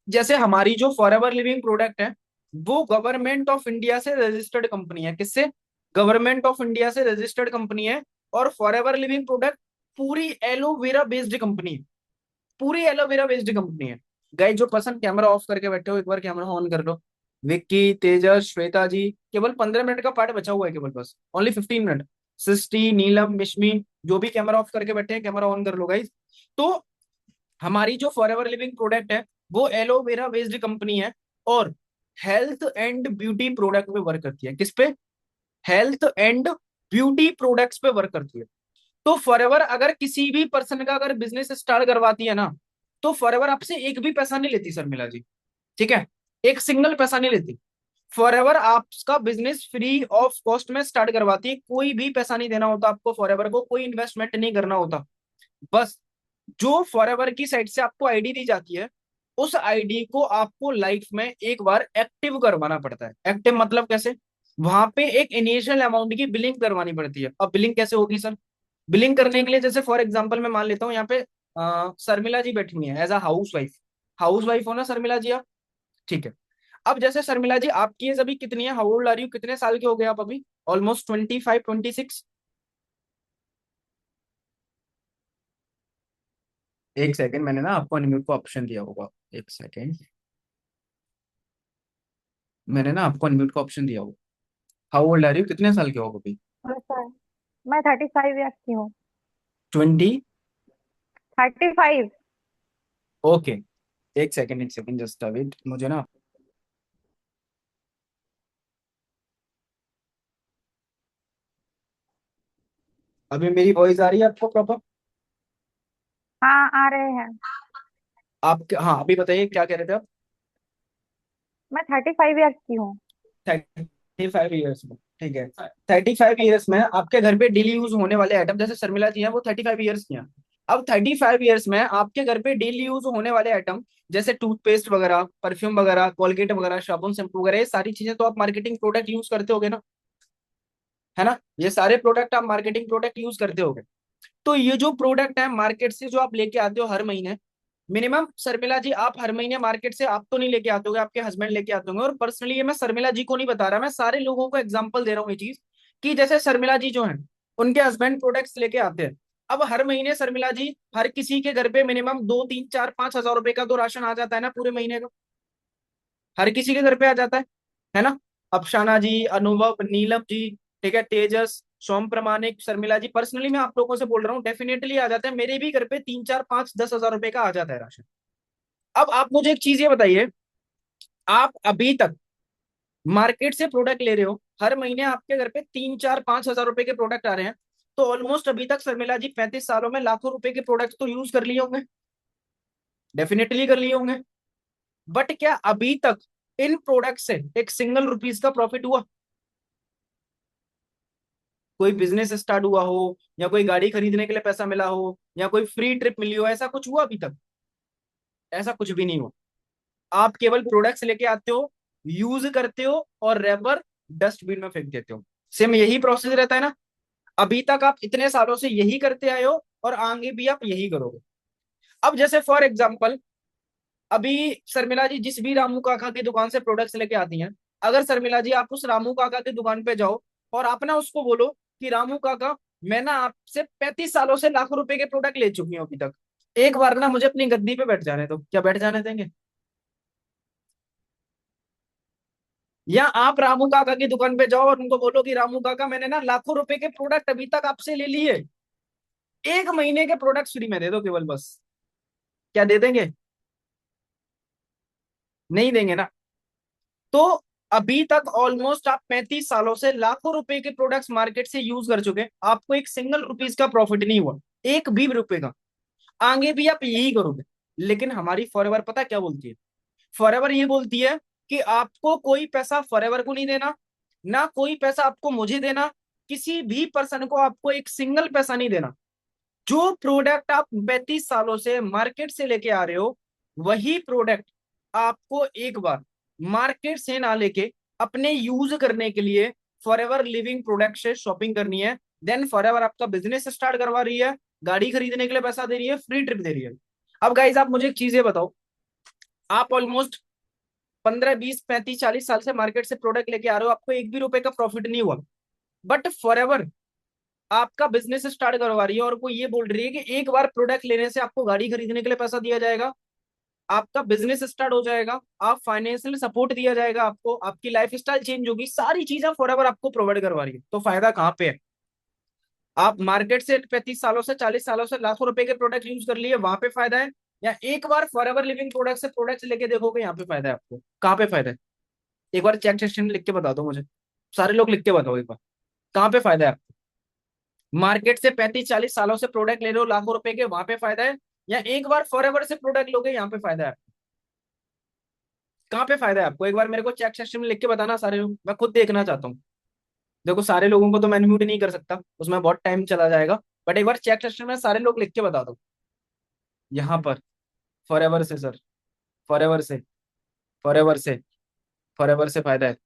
जैसे हमारी जो फॉरएवर लिविंग प्रोडक्ट है वो गवर्नमेंट ऑफ इंडिया से रजिस्टर्ड कंपनी है। किससे? गवर्नमेंट ऑफ इंडिया से रजिस्टर्ड कंपनी है। और फॉरएवर लिविंग प्रोडक्ट पूरी एलोवेरा बेस्ड कंपनी है, पूरी एलोवेरा बेस्ड कंपनी है। गाइस जो पर्सन कैमरा ऑफ करके बैठे हो एक बार कैमरा ऑन कर लो। विक्की, तेजस, श्वेता जी, केवल 15 मिनट का पार्ट बचा हुआ है, केवल बस ओनली 15 मिनट। सृष्टि, नीलम, मिश्मी, जो भी कैमरा ऑफ करके बैठे हैं कैमरा ऑन कर लो गाइस। तो हमारी जो फॉरएवर लिविंग प्रोडक्ट है वो एलोवेरा बेस्ड कंपनी है, और हेल्थ एंड ब्यूटी प्रोडक्ट पे वर्क करती है। किस पे? हेल्थ एंड ब्यूटी प्रोडक्ट्स पे वर्क करती है। तो फॉरएवर अगर किसी भी पर्सन का अगर बिजनेस स्टार्ट करवाती है ना, तो फॉरएवर आपसे एक भी पैसा नहीं लेती शर्मिला जी। ठीक है, एक सिंगल पैसा नहीं लेती। फॉरएवर आपका बिजनेस फ्री ऑफ कॉस्ट में स्टार्ट करवाती है, कोई भी पैसा नहीं देना होता आपको, फॉरएवर को कोई इन्वेस्टमेंट नहीं करना होता। बस जो फॉरएवर की साइड से आपको आईडी दी जाती है, उस आईडी को आपको लाइफ में एक बार एक्टिव करवाना पड़ता है। एक्टिव मतलब कैसे? वहां पे एक इनिशियल अमाउंट की बिलिंग करवानी पड़ती है। अब बिलिंग कैसे होगी सर? बिलिंग करने के लिए जैसे फॉर एग्जांपल मैं मान लेता हूँ यहाँ पे शर्मिला जी बैठी हुई है as a house wife. House wife हो ना शर्मिला जी आप? ठीक है। अब जैसे शर्मिला जी आपकी एज अभी कितनी है, हाउ ओल्ड आर यू, कितने साल के हो गए आप अभी? ऑलमोस्ट 25, 26। एक सेकंड, मैंने ना आपको अनम्यूट को ऑप्शन दिया होगा। एक सेकंड, मैंने ना आपको अनम्यूट का ऑप्शन दिया होगा। हाउ ओल्ड आर यू, कितने साल के हो आप अभी? सर मैं 35 ईयर्स की हूँ। 20। 35। ओके, एक सेकंड, एक सेकंड, जस्ट वेट, मुझे ना अभी मेरी वॉइस आ रही है आपको प्रॉपर? हाँ आ रहे हैं। आप हाँ अभी बताइए क्या कह रहे थे आप? मैं 35 ईयर्स की हूँ। 35 ईयर्स में, ठीक है। 35 ईयर्स में आपके घर पे डेली यूज होने वाले आइटम, जैसे शर्मिला जी हैं वो 35 ईयर्स की हैं। अब 35 ईयर्स में आपके घर पे डेली यूज होने वाले आइटम जैसे टूथपेस्ट वगैरह, परफ्यूम वगैरह, कोलगेट वगैरह, साबुन, शैम्पू वगैरह, ये सारी चीजें तो आप मार्केटिंग प्रोडक्ट यूज करते होगे ना, है ना? ये सारे प्रोडक्ट आप मार्केटिंग प्रोडक्ट यूज करते होगे। तो ये जो प्रोडक्ट है मार्केट से जो आप लेके आते हो हर महीने, मिनिमम शर्मिला जी आप हर महीने मार्केट से आप तो नहीं लेके आते होगे, आपके हस्बैंड लेके आते होंगे। और पर्सनली ये मैं शर्मिला जी को नहीं बता रहा, मैं सारे लोगों को एग्जांपल दे रहा हूँ ये चीज, कि जैसे शर्मिला जी जो है उनके हस्बैंड प्रोडक्ट्स लेके आते हैं। अब हर महीने शर्मिला जी हर किसी के घर पे मिनिमम 2, 3, 4, 5 हजार रुपए का तो राशन आ जाता है ना पूरे महीने का, हर किसी के घर पे आ जाता है ना? अफसाना जी, अनुभव, नीलम जी, ठीक है, तेजस, सोम प्रमाणिक, शर्मिला जी, पर्सनली मैं आप लोगों से बोल रहा हूँ, डेफिनेटली आ जाता है। मेरे भी घर पे 3 4 5 10 हजार रुपए का आ जाता है राशन। अब आप मुझे एक चीज ये बताइए, आप अभी तक मार्केट से प्रोडक्ट ले रहे हो, हर महीने आपके घर पे 3 4 5 हजार रुपए के प्रोडक्ट आ रहे हैं, तो ऑलमोस्ट अभी तक शर्मिला जी 35 सालों में लाखों रुपए के प्रोडक्ट तो यूज कर लिए होंगे, डेफिनेटली कर लिए होंगे। बट क्या अभी तक इन प्रोडक्ट से एक सिंगल रुपीज का प्रॉफिट हुआ? कोई बिजनेस स्टार्ट हुआ हो, या कोई गाड़ी खरीदने के लिए पैसा मिला हो, या कोई फ्री ट्रिप मिली हो, ऐसा कुछ हुआ अभी तक? ऐसा कुछ भी नहीं हुआ। आप केवल प्रोडक्ट्स लेके आते हो, यूज करते हो, और रैपर डस्टबिन में फेंक देते हो। सेम यही प्रोसेस रहता है ना? अभी तक आप इतने सालों से यही करते आए हो, और आगे भी आप यही करोगे। अब जैसे फॉर एग्जाम्पल, अभी शर्मिला जी जिस भी रामू काका की दुकान से प्रोडक्ट्स लेके आती हैं, अगर शर्मिला जी आप उस रामू काका की दुकान पे जाओ और आप ना उसको बोलो कि रामू काका, मैं ना आपसे 35 सालों से लाखों रुपए के प्रोडक्ट ले चुकी हूँ अभी तक, एक बार ना मुझे अपनी गद्दी पे बैठ जाने दो, क्या बैठ जाने देंगे? या आप रामू काका की दुकान पे जाओ और उनको बोलो कि रामू काका, मैंने ना लाखों रुपए के प्रोडक्ट अभी तक आपसे ले लिए, एक महीने के प्रोडक्ट फ्री में दे दो केवल बस, क्या दे देंगे? नहीं देंगे ना। तो अभी तक ऑलमोस्ट आप 35 सालों से लाखों रुपए के प्रोडक्ट्स मार्केट से यूज कर चुके, आपको एक सिंगल रुपीज का प्रॉफिट नहीं हुआ, एक भी रुपए का। आगे भी आप यही करोगे। लेकिन हमारी फॉरएवर पता क्या बोलती है? फॉरएवर ये बोलती है कि आपको कोई पैसा फॉरएवर को नहीं देना, ना कोई पैसा आपको मुझे देना, किसी भी पर्सन को आपको एक सिंगल पैसा नहीं देना। जो प्रोडक्ट आप 35 सालों से मार्केट से लेके आ रहे हो, वही प्रोडक्ट आपको एक बार मार्केट से ना लेके अपने यूज करने के लिए फॉरएवर लिविंग प्रोडक्ट से शॉपिंग करनी है। देन फॉरएवर आपका बिजनेस स्टार्ट करवा रही है, गाड़ी खरीदने के लिए पैसा दे रही है, फ्री ट्रिप दे रही है। अब गाइज आप मुझे एक चीज ये बताओ, आप ऑलमोस्ट 15 20 35 40 साल से मार्केट से प्रोडक्ट लेके आ रहे हो, आपको एक भी रुपए का प्रॉफिट नहीं हुआ, बट फॉरएवर आपका बिजनेस स्टार्ट करवा रही है और वो ये बोल रही है कि एक बार प्रोडक्ट लेने से आपको गाड़ी खरीदने के लिए पैसा दिया जाएगा, आपका बिजनेस स्टार्ट हो जाएगा, आप फाइनेंशियल सपोर्ट दिया जाएगा आपको, आपकी लाइफ स्टाइल चेंज होगी, सारी चीजें फॉरएवर आपको प्रोवाइड करवा रही है। तो फायदा कहाँ पे है? आप मार्केट से 35 सालों से 40 सालों से लाखों रुपए के प्रोडक्ट यूज कर लिए, वहां पे फायदा है? या एक बार फॉरएवर लिविंग प्रोडक्ट से प्रोडक्ट लेके देखोगे, यहाँ पे फायदा है आपको? कहाँ पे फायदा है? एक बार चेक सेक्शन में लिख के बता दो मुझे, सारे लोग लिख के बताओ एक बार, कहाँ पे फायदा है? मार्केट से 35 40 सालों से प्रोडक्ट ले रहे हो लाखों रुपए के, वहां पे फायदा है? या एक बार फॉरएवर से प्रोडक्ट लोगे, यहाँ पे फायदा है? कहाँ पे फायदा है आपको? एक बार मेरे को चेक सेक्शन में लिख के बताना सारे लोग, मैं खुद देखना चाहता हूँ। देखो सारे लोगों को तो मैं म्यूट नहीं कर सकता, उसमें बहुत टाइम चला जाएगा, बट एक बार चेक सेक्शन में सारे लोग लिख के बता दो, यहाँ पर फॉरएवर से सर, फॉरएवर से, फॉरएवर से, फॉरएवर से फायदा है।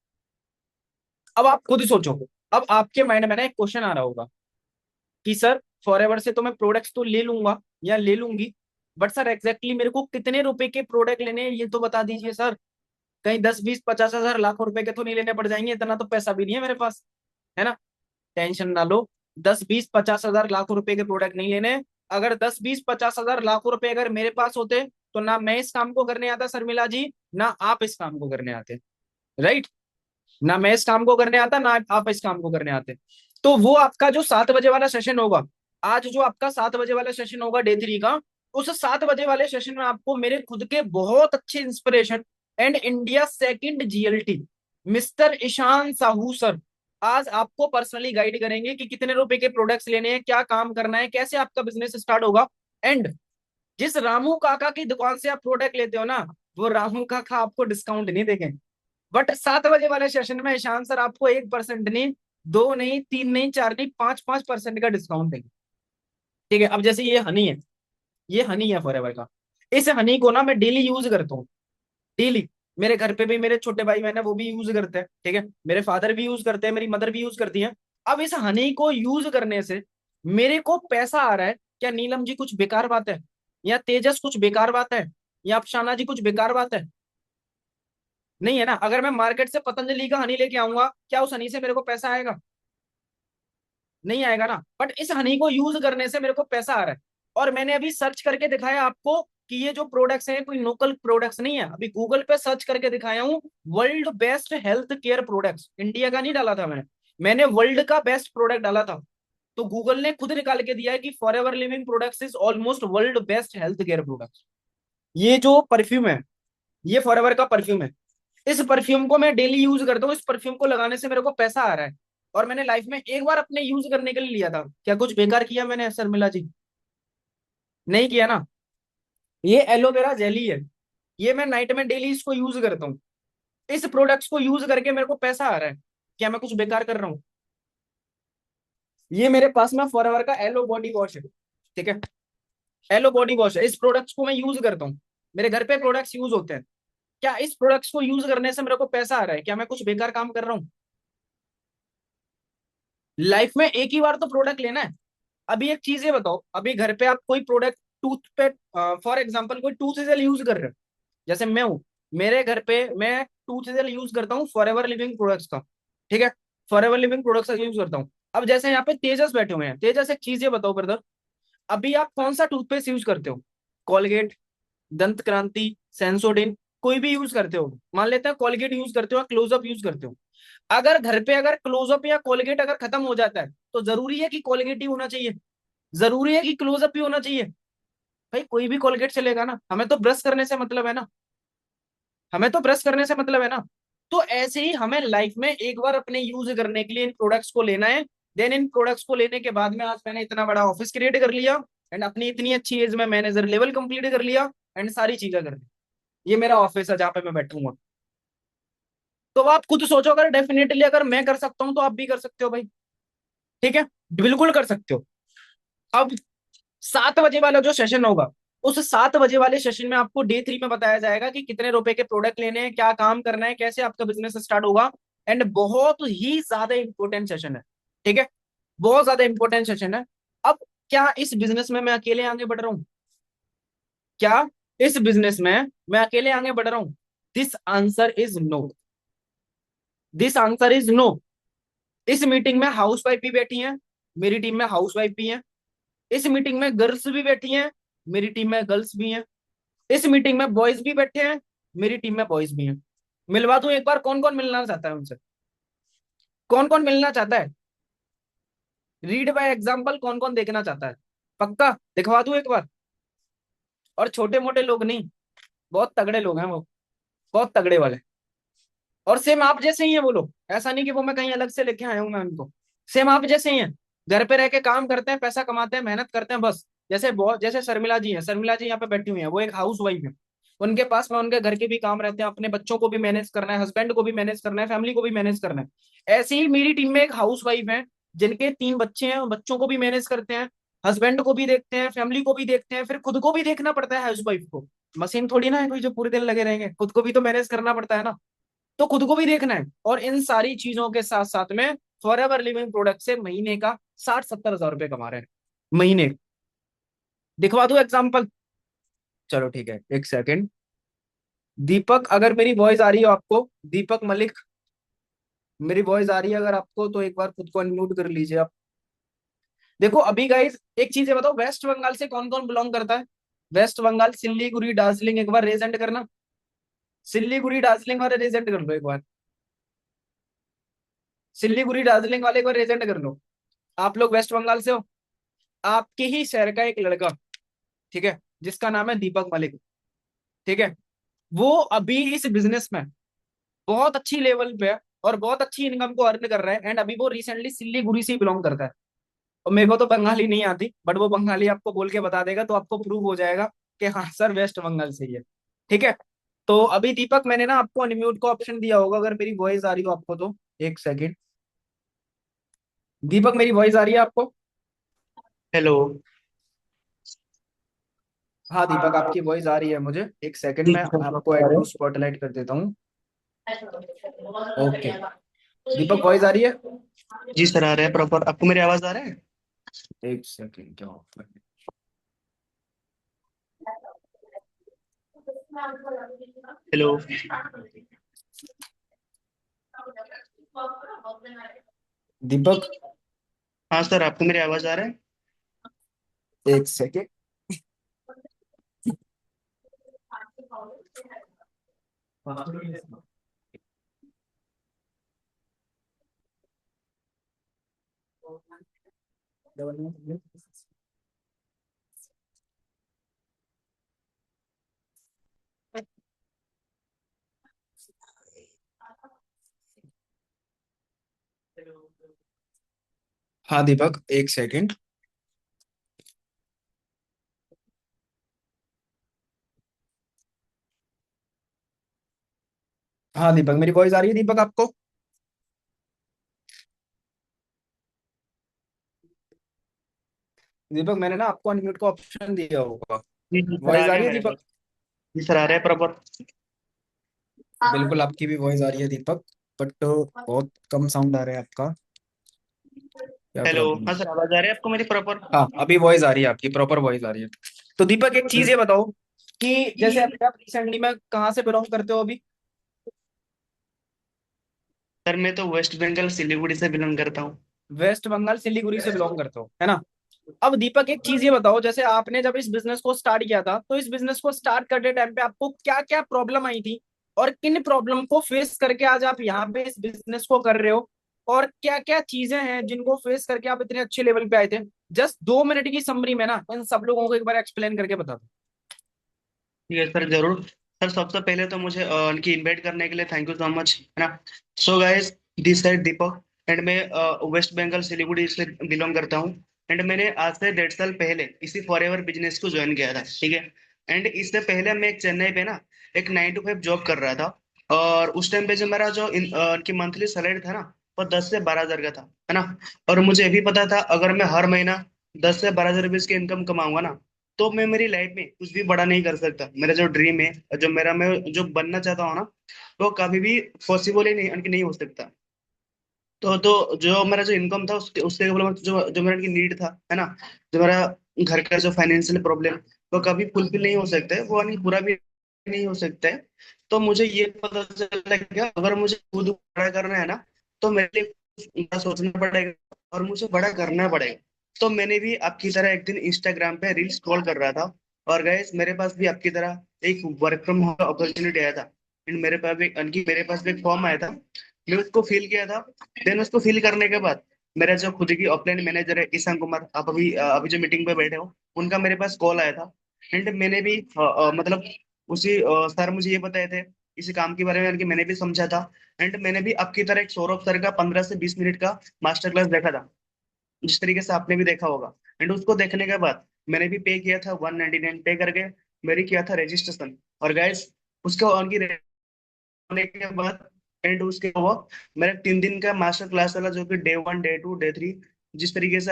अब आप खुद ही सोचो, अब आपके माइंड में ना एक क्वेश्चन आ रहा होगा कि सर फॉरएवर से तो मैं प्रोडक्ट्स तो ले लूंगा या ले लूंगी, बट सर एग्जैक्टली मेरे को कितने रुपए के प्रोडक्ट लेने हैं ये तो बता दीजिए सर। कहीं 10 20 50 हजार लाखों रुपए के तो नहीं लेने पड़ जाएंगे? इतना तो पैसा भी नहीं है मेरे पास, है ना? टेंशन ना लो, 10 20 50 हजार लाखों रुपए के प्रोडक्ट नहीं लेने। अगर 10 20 50 हजार लाखों रुपए अगर मेरे पास होते, तो ना मैं इस काम को करने आता शर्मिला जी, ना आप इस काम को करने आते, राइट? ना मैं इस काम को करने आता, ना आप इस काम को करने आते। तो वो आपका जो 7 बजे वाला सेशन होगा, आज जो आपका 7 बजे वाला सेशन होगा डे 3 का, उस 7 बजे वाले सेशन में आपको मेरे खुद के बहुत अच्छे inspiration and India second GLT mister Ishan Sahu sir आज आपको पर्सनली गाइड करेंगे कि कितने रुपए के प्रोडक्ट्स लेने हैं, क्या काम करना है, कैसे आपका बिजनेस स्टार्ट होगा। एंड जिस रामू काका की दुकान से आप प्रोडक्ट लेते हो ना, वो रामू काका आपको डिस्काउंट नहीं देंगे, बट 7 बजे वाले सेशन में ईशान सर आपको 1% नहीं, दो नहीं, तीन नहीं, चार नहीं, 5 5% का डिस्काउंट देंगे। ठीक है, अब जैसे ये हनी है, ये हनी है फॉरएवर का, इस हनी को ना मैं डेली यूज करता हूँ, डेली। मेरे घर पे भी मेरे छोटे भाई बहन है, वो भी यूज करते हैं, ठीक है, मेरे फादर भी यूज करते हैं, मेरी मदर भी यूज करती है। अब इस हनी को यूज करने से मेरे को पैसा आ रहा है, क्या नीलम जी कुछ बेकार बात है? या तेजस कुछ बेकार बात है? या अफसाना जी कुछ बेकार बात है? नहीं है ना। अगर मैं मार्केट से पतंजलि का हनी लेके आऊंगा, क्या उस हनी से मेरे को पैसा आएगा? नहीं आएगा ना। बट इस हनी को यूज करने से मेरे को पैसा आ रहा है। और मैंने अभी सर्च करके दिखाया आपको कि ये जो प्रोडक्ट्स हैं कोई लोकल प्रोडक्ट्स नहीं है, अभी गूगल पे सर्च करके दिखाया हूँ, world best health care products, India का नहीं डाला था मैंने, मैंने वर्ल्ड का बेस्ट प्रोडक्ट डाला था, तो गूगल ने खुद निकाल के दिया है कि forever living products is almost world best health care product. ये जो परफ्यूम है, ये फॉरएवर का परफ्यूम है। इस परफ्यूम को मैं डेली यूज करता हूँ, इस परफ्यूम को लगाने से मेरे को पैसा आ रहा है। और मैंने लाइफ में एक बार अपने यूज करने के लिए लिया था, क्या कुछ बेकार किया मैंने शर्मिला जी? नहीं किया ना। ये एलोवेरा जेली है, ये मैं नाइट में डेली इसको यूज करता हूँ। इस प्रोडक्ट्स को यूज करके मेरे को पैसा आ रहा है, क्या मैं कुछ बेकार कर रहा हूँ? ये मेरे पास में फॉरएवर का एलो बॉडी वॉश है, ठीक है। एलो बॉडी वॉश है, इस प्रोडक्ट्स को मैं यूज करता हूँ। मेरे घर पे प्रोडक्ट्स यूज होते हैं। क्या इस प्रोडक्ट्स को यूज करने से मेरे को पैसा आ रहा है? क्या मैं कुछ बेकार काम कर रहा हूँ? लाइफ में एक ही बार तो प्रोडक्ट लेना है। अभी एक चीज ये बताओ, अभी घर पे आप कोई प्रोडक्ट, टूथ पे फॉर एग्जांपल कोई टूथ जेल यूज कर रहे हो, जैसे मैं हूं, मेरे घर पे मैं टूथ जेल यूज करता हूँ फॉरएवर लिविंग प्रोडक्ट्स का, ठीक है। फॉरएवर लिविंग प्रोडक्ट्स का यूज करता हूँ। अब जैसे यहाँ पे तेजस बैठे हुए हैं, तेजस एक चीज ये बताओ ब्रदर, अभी आप कौन सा टूथपेस्ट यूज करते हो? कॉलगेट, दंत क्रांति, सेंसोडिन, कोई भी यूज करते हो? मान लेते हैं कॉलगेट यूज करते हो, क्लोजअप यूज करते हो। अगर घर पे अगर क्लोजअप या कोलगेट अगर खत्म हो जाता है, तो जरूरी है कि कोलगेट ही होना चाहिए? जरूरी है कि क्लोजअप ही होना चाहिए? भाई कोई भी कोलगेट चलेगा ना, हमें तो ब्रश करने से मतलब है ना। हमें तो ब्रश करने से मतलब है ना। तो ऐसे ही हमें लाइफ में एक बार अपने यूज करने के लिए इन प्रोडक्ट्स को लेना है। देन इन प्रोडक्ट्स को लेने के बाद में आज मैंने इतना बड़ा ऑफिस क्रिएट कर लिया, एंड अपनी इतनी अच्छी एज में मैनेजर लेवल कंप्लीट कर लिया, एंड सारी चीजें कर दी। ये मेरा ऑफिस है जहाँ पे मैं बैठूंगा। तो आप खुद सोचो, अगर डेफिनेटली अगर मैं कर सकता हूँ तो आप भी कर सकते हो भाई, ठीक है। बिल्कुल कर सकते हो। अब 7 बजे वाला जो सेशन होगा, उस 7 बजे वाले सेशन में आपको डे 3 में बताया जाएगा कि कितने रुपए के प्रोडक्ट लेने हैं, क्या काम करना है, कैसे आपका बिजनेस स्टार्ट होगा। एंड बहुत ही ज्यादा इंपॉर्टेंट सेशन है, ठीक है। बहुत ज्यादा इंपॉर्टेंट सेशन है। अब क्या इस बिजनेस में मैं अकेले आगे बढ़ रहा हूँ? क्या इस बिजनेस में मैं अकेले आगे बढ़ रहा हूँ? This answer is no. This answer is no. इस मीटिंग में हाउस वाइफ भी बैठी हैं, मेरी टीम में हाउस वाइफ भी हैं। इस मीटिंग में गर्ल्स भी बैठी हैं, मेरी टीम में गर्ल्स भी हैं। इस मीटिंग में बॉयज भी बैठे हैं, मेरी टीम में बॉयज भी हैं। मिलवा दूं एक बार, कौन कौन मिलना चाहता है उनसे? कौन कौन मिलना चाहता है? रीड बाय एग्जाम्पल कौन कौन देखना चाहता है? पक्का दिखवा दूं एक बार? और छोटे मोटे लोग नहीं, बहुत तगड़े लोग हैं वो, बहुत तगड़े वाले। और सेम आप जैसे ही है वो लोग, ऐसा नहीं कि वो मैं कहीं अलग से लेके आया हूं मैं उनको। सेम आप जैसे ही हैं, घर पे रह के काम करते हैं, पैसा कमाते हैं, मेहनत करते हैं बस। जैसे बहुत, जैसे शर्मिला जी हैं, शर्मिला जी यहाँ पे बैठी हुई हैं, वो एक हाउस वाइफ है। उनके पास में उनके घर के भी काम रहते हैं, अपने बच्चों को भी मैनेज करना है, हस्बैंड को भी मैनेज करना है, फैमिली को भी मैनेज करना है। ऐसे ही मेरी टीम में एक हाउस वाइफ है, जिनके 3 बच्चे हैं, बच्चों को भी मैनेज करते हैं, हस्बैंड को भी देखते हैं, फैमिली को भी देखते हैं, फिर खुद को भी देखना पड़ता है हाउस वाइफ को। मशीन थोड़ी ना है कोई जो पूरे दिन लगे रहेंगे, खुद को भी तो मैनेज करना पड़ता है ना। तो खुद को भी देखना है, और इन सारी चीजों के साथ साथ में फॉरएवर लिविंग प्रोडक्ट से महीने का 60-70 हजार रुपए कमा रहे हैं, महीने। दिखवा दूं एग्जाम्पल? चलो ठीक है, एक सेकंड। दीपक, अगर मेरी वॉइस आ रही हो आपको, दीपक मलिक, मेरी वॉइस आ रही है अगर आपको, तो एक बार खुद को अनम्यूट कर लीजिए आप। देखो अभी गाइस, एक चीज है बताओ, वेस्ट बंगाल से कौन कौन बिलोंग करता है? वेस्ट बंगाल, सिल्लीगुड़ी, दार्जिलिंग, एक बार रेजेंट करना। सिल्लीगुड़ी दार्जिलिंग वाले रेजेंट कर लो एक बार। सिल्लीगुड़ी दार्जिलिंग वाले एक बार रेजेंट कर लो। आप लोग वेस्ट बंगाल से हो। आपके ही शहर का एक लड़का, ठीक है, जिसका नाम है दीपक मलिक, ठीक है। वो अभी इस बिजनेस में बहुत अच्छी लेवल पे है, और बहुत अच्छी इनकम को अर्न कर रहा है। एंड अभी वो रिसेंटली सिल्लीगुड़ी से बिलोंग करता है। और मेरे को तो बंगाली नहीं आती, बट वो बंगाली आपको बोल के बता देगा, तो आपको प्रूव हो जाएगा कि हाँ सर वेस्ट बंगाल से ही है, ठीक है। तो अभी दीपक, मैंने ना आपको अनम्यूट का ऑप्शन दिया होगा, अगर मेरी वॉइस आ रही हो आपको तो। एक सेकेंड, दीपक मेरी वॉइस आ रही है आपको? हेलो। हाँ दीपक, आपकी वॉइस आ रही है मुझे। एक सेकंड, जी मैं सर, आपको नमस्कार ऐड है। टू स्पॉटलाइट कर देता हूँ। ओके, दीपक वॉइस आ रही है? जी सर, आ रहा है प्रॉपर। आपको मेरी आवाज आ रहा है? एक सेकंड, क्या ऑफ है? हेलो। दीपक हाँ सर, आपको मेरी आवाज आ रहा है? एक सेकंड। हाँ दीपक, एक सेकंड। हाँ दीपक, मेरी वॉइस आ रही है दीपक आपको? दीपक मैंने ना आपको अनम्यूट का ऑप्शन दिया होगा। जी जी सर, आ वॉइस आ गया रही है मेरे पास। दीपक? जी सर, आ रहा है प्रॉपर। बिल्कुल आपकी भी वॉइस आ रही है दीपक, बट बहुत कम साउंड आ रहा है आपका। क्या हेलो, प्रॉब्लम हाँ है? सर, आवाज आ रही है आपको मेरी प्रॉपर? हाँ अभी वॉइस आ रही है आपकी, प्रॉपर वॉइस आ रही है। तो दीपक एक चीज ये बताओ कि जैसे आप रिसेंटली में कहाँ से बिलोंग करते हो अभी? सर मैं तो वेस्ट बंगाल सिलीगुड़ी से बिलोंग करता हूँ। वेस्ट बंगाल सिलीगुड़ी से बिलोंग करते हो, है ना? अब दीपक एक चीज ये बताओ, जैसे आपने जब इस बिजनेस को स्टार्ट किया था, तो इस बिजनेस को स्टार्ट करते टाइम पे आपको क्या क्या प्रॉब्लम आई थी, और किन प्रॉब्लम को फेस करके आज आप यहाँ पे इस बिजनेस को कर रहे हो, और क्या क्या चीजें हैं जिनको फेस करके आप इतने अच्छे लेवल पे आए थे? जस्ट 2 मिनट की समरी में ना इन सब लोगों को एक बार एक्सप्लेन करके बता दो। ठीक है सर, जरूर। सर सबसे पहले तो मुझे उनकी इनवाइट करने के लिए थैंक यू सो मच, है ना। So guys, this side Deepak, and मैं वेस्ट बंगाल सिलीगुड़ी से बिलोंग करता हूँ। एंड मैंने आज से 1.5 साल पहले इसी फॉरएवर बिजनेस को ज्वाइन किया था, ठीक है। एंड इससे पहले मैं एक चेन्नई पे ना एक 9 to 5 जॉब कर रहा था। और उस टाइम पे जो मेरा जो उनकी मंथली सैलरी था ना, वो 10 से 12 हजार का था, है ना। और मुझे ये भी पता था अगर मैं हर महीना 10 से 12 हजार रुपये की इनकम कमाऊंगा ना, तो मैं मेरी लाइफ में कुछ भी बड़ा नहीं कर सकता। मेरा जो ड्रीम है, जो मेरा मैं जो बनना चाहता हूँ ना, वो कभी भी पॉसिबल ही नहीं, नहीं हो सकता। तो जो मेरा जो इनकम था उसके उसके मतलब जो जो मेरा नीड था, है ना, जो मेरा घर का जो फाइनेंशियल प्रॉब्लम, वो कभी फुलफिल नहीं हो सकता है, वो यानी पूरा भी नहीं हो सकता है। तो मुझे ये पता चला कि अगर मुझे खुद बड़ा करना है ना, तो मेरे लिए कुछ बड़ा सोचना पड़ेगा और मुझे बड़ा करना पड़ेगा। तो मैंने भी आपकी तरह एक दिन इंस्टाग्राम पे रील स्क्रॉल कर रहा था, और गाइस मेरे पास भी आपकी तरह एक वर्क फ्रॉम होम अपॉर्चुनिटी आया था। एंड मेरे पास भी एक फॉर्म आया था। मैं उसको फिल किया था। देन उसको फिल करने के बाद मेरा जो खुद की ऑफलाइन मैनेजर है ईशान कुमार, आप अभी जो मीटिंग पे बैठे हो, उनका मेरे पास कॉल आया था। एंड मैंने भी मतलब उसी सर मुझे ये बताए थे इसी काम के बारे में, कि मैंने भी समझा था। एंड मैंने भी आपकी तरह एक सौरभ सर का 15 से 20 मिनट का मास्टर क्लास देखा था, जिस तरीके से आपने भी देखा होगा। एंड उसको देखने के बाद मैंने भी पे किया था 199 पे करके, मेरी किया था रजिस्ट्रेशन। और गाइस उसके उनकी होने के बाद एंड उसके वो मेरा 3 दिन का मास्टर क्लास वाला, जो कि डे 1 डे 2 डे 3, जिस तरीके से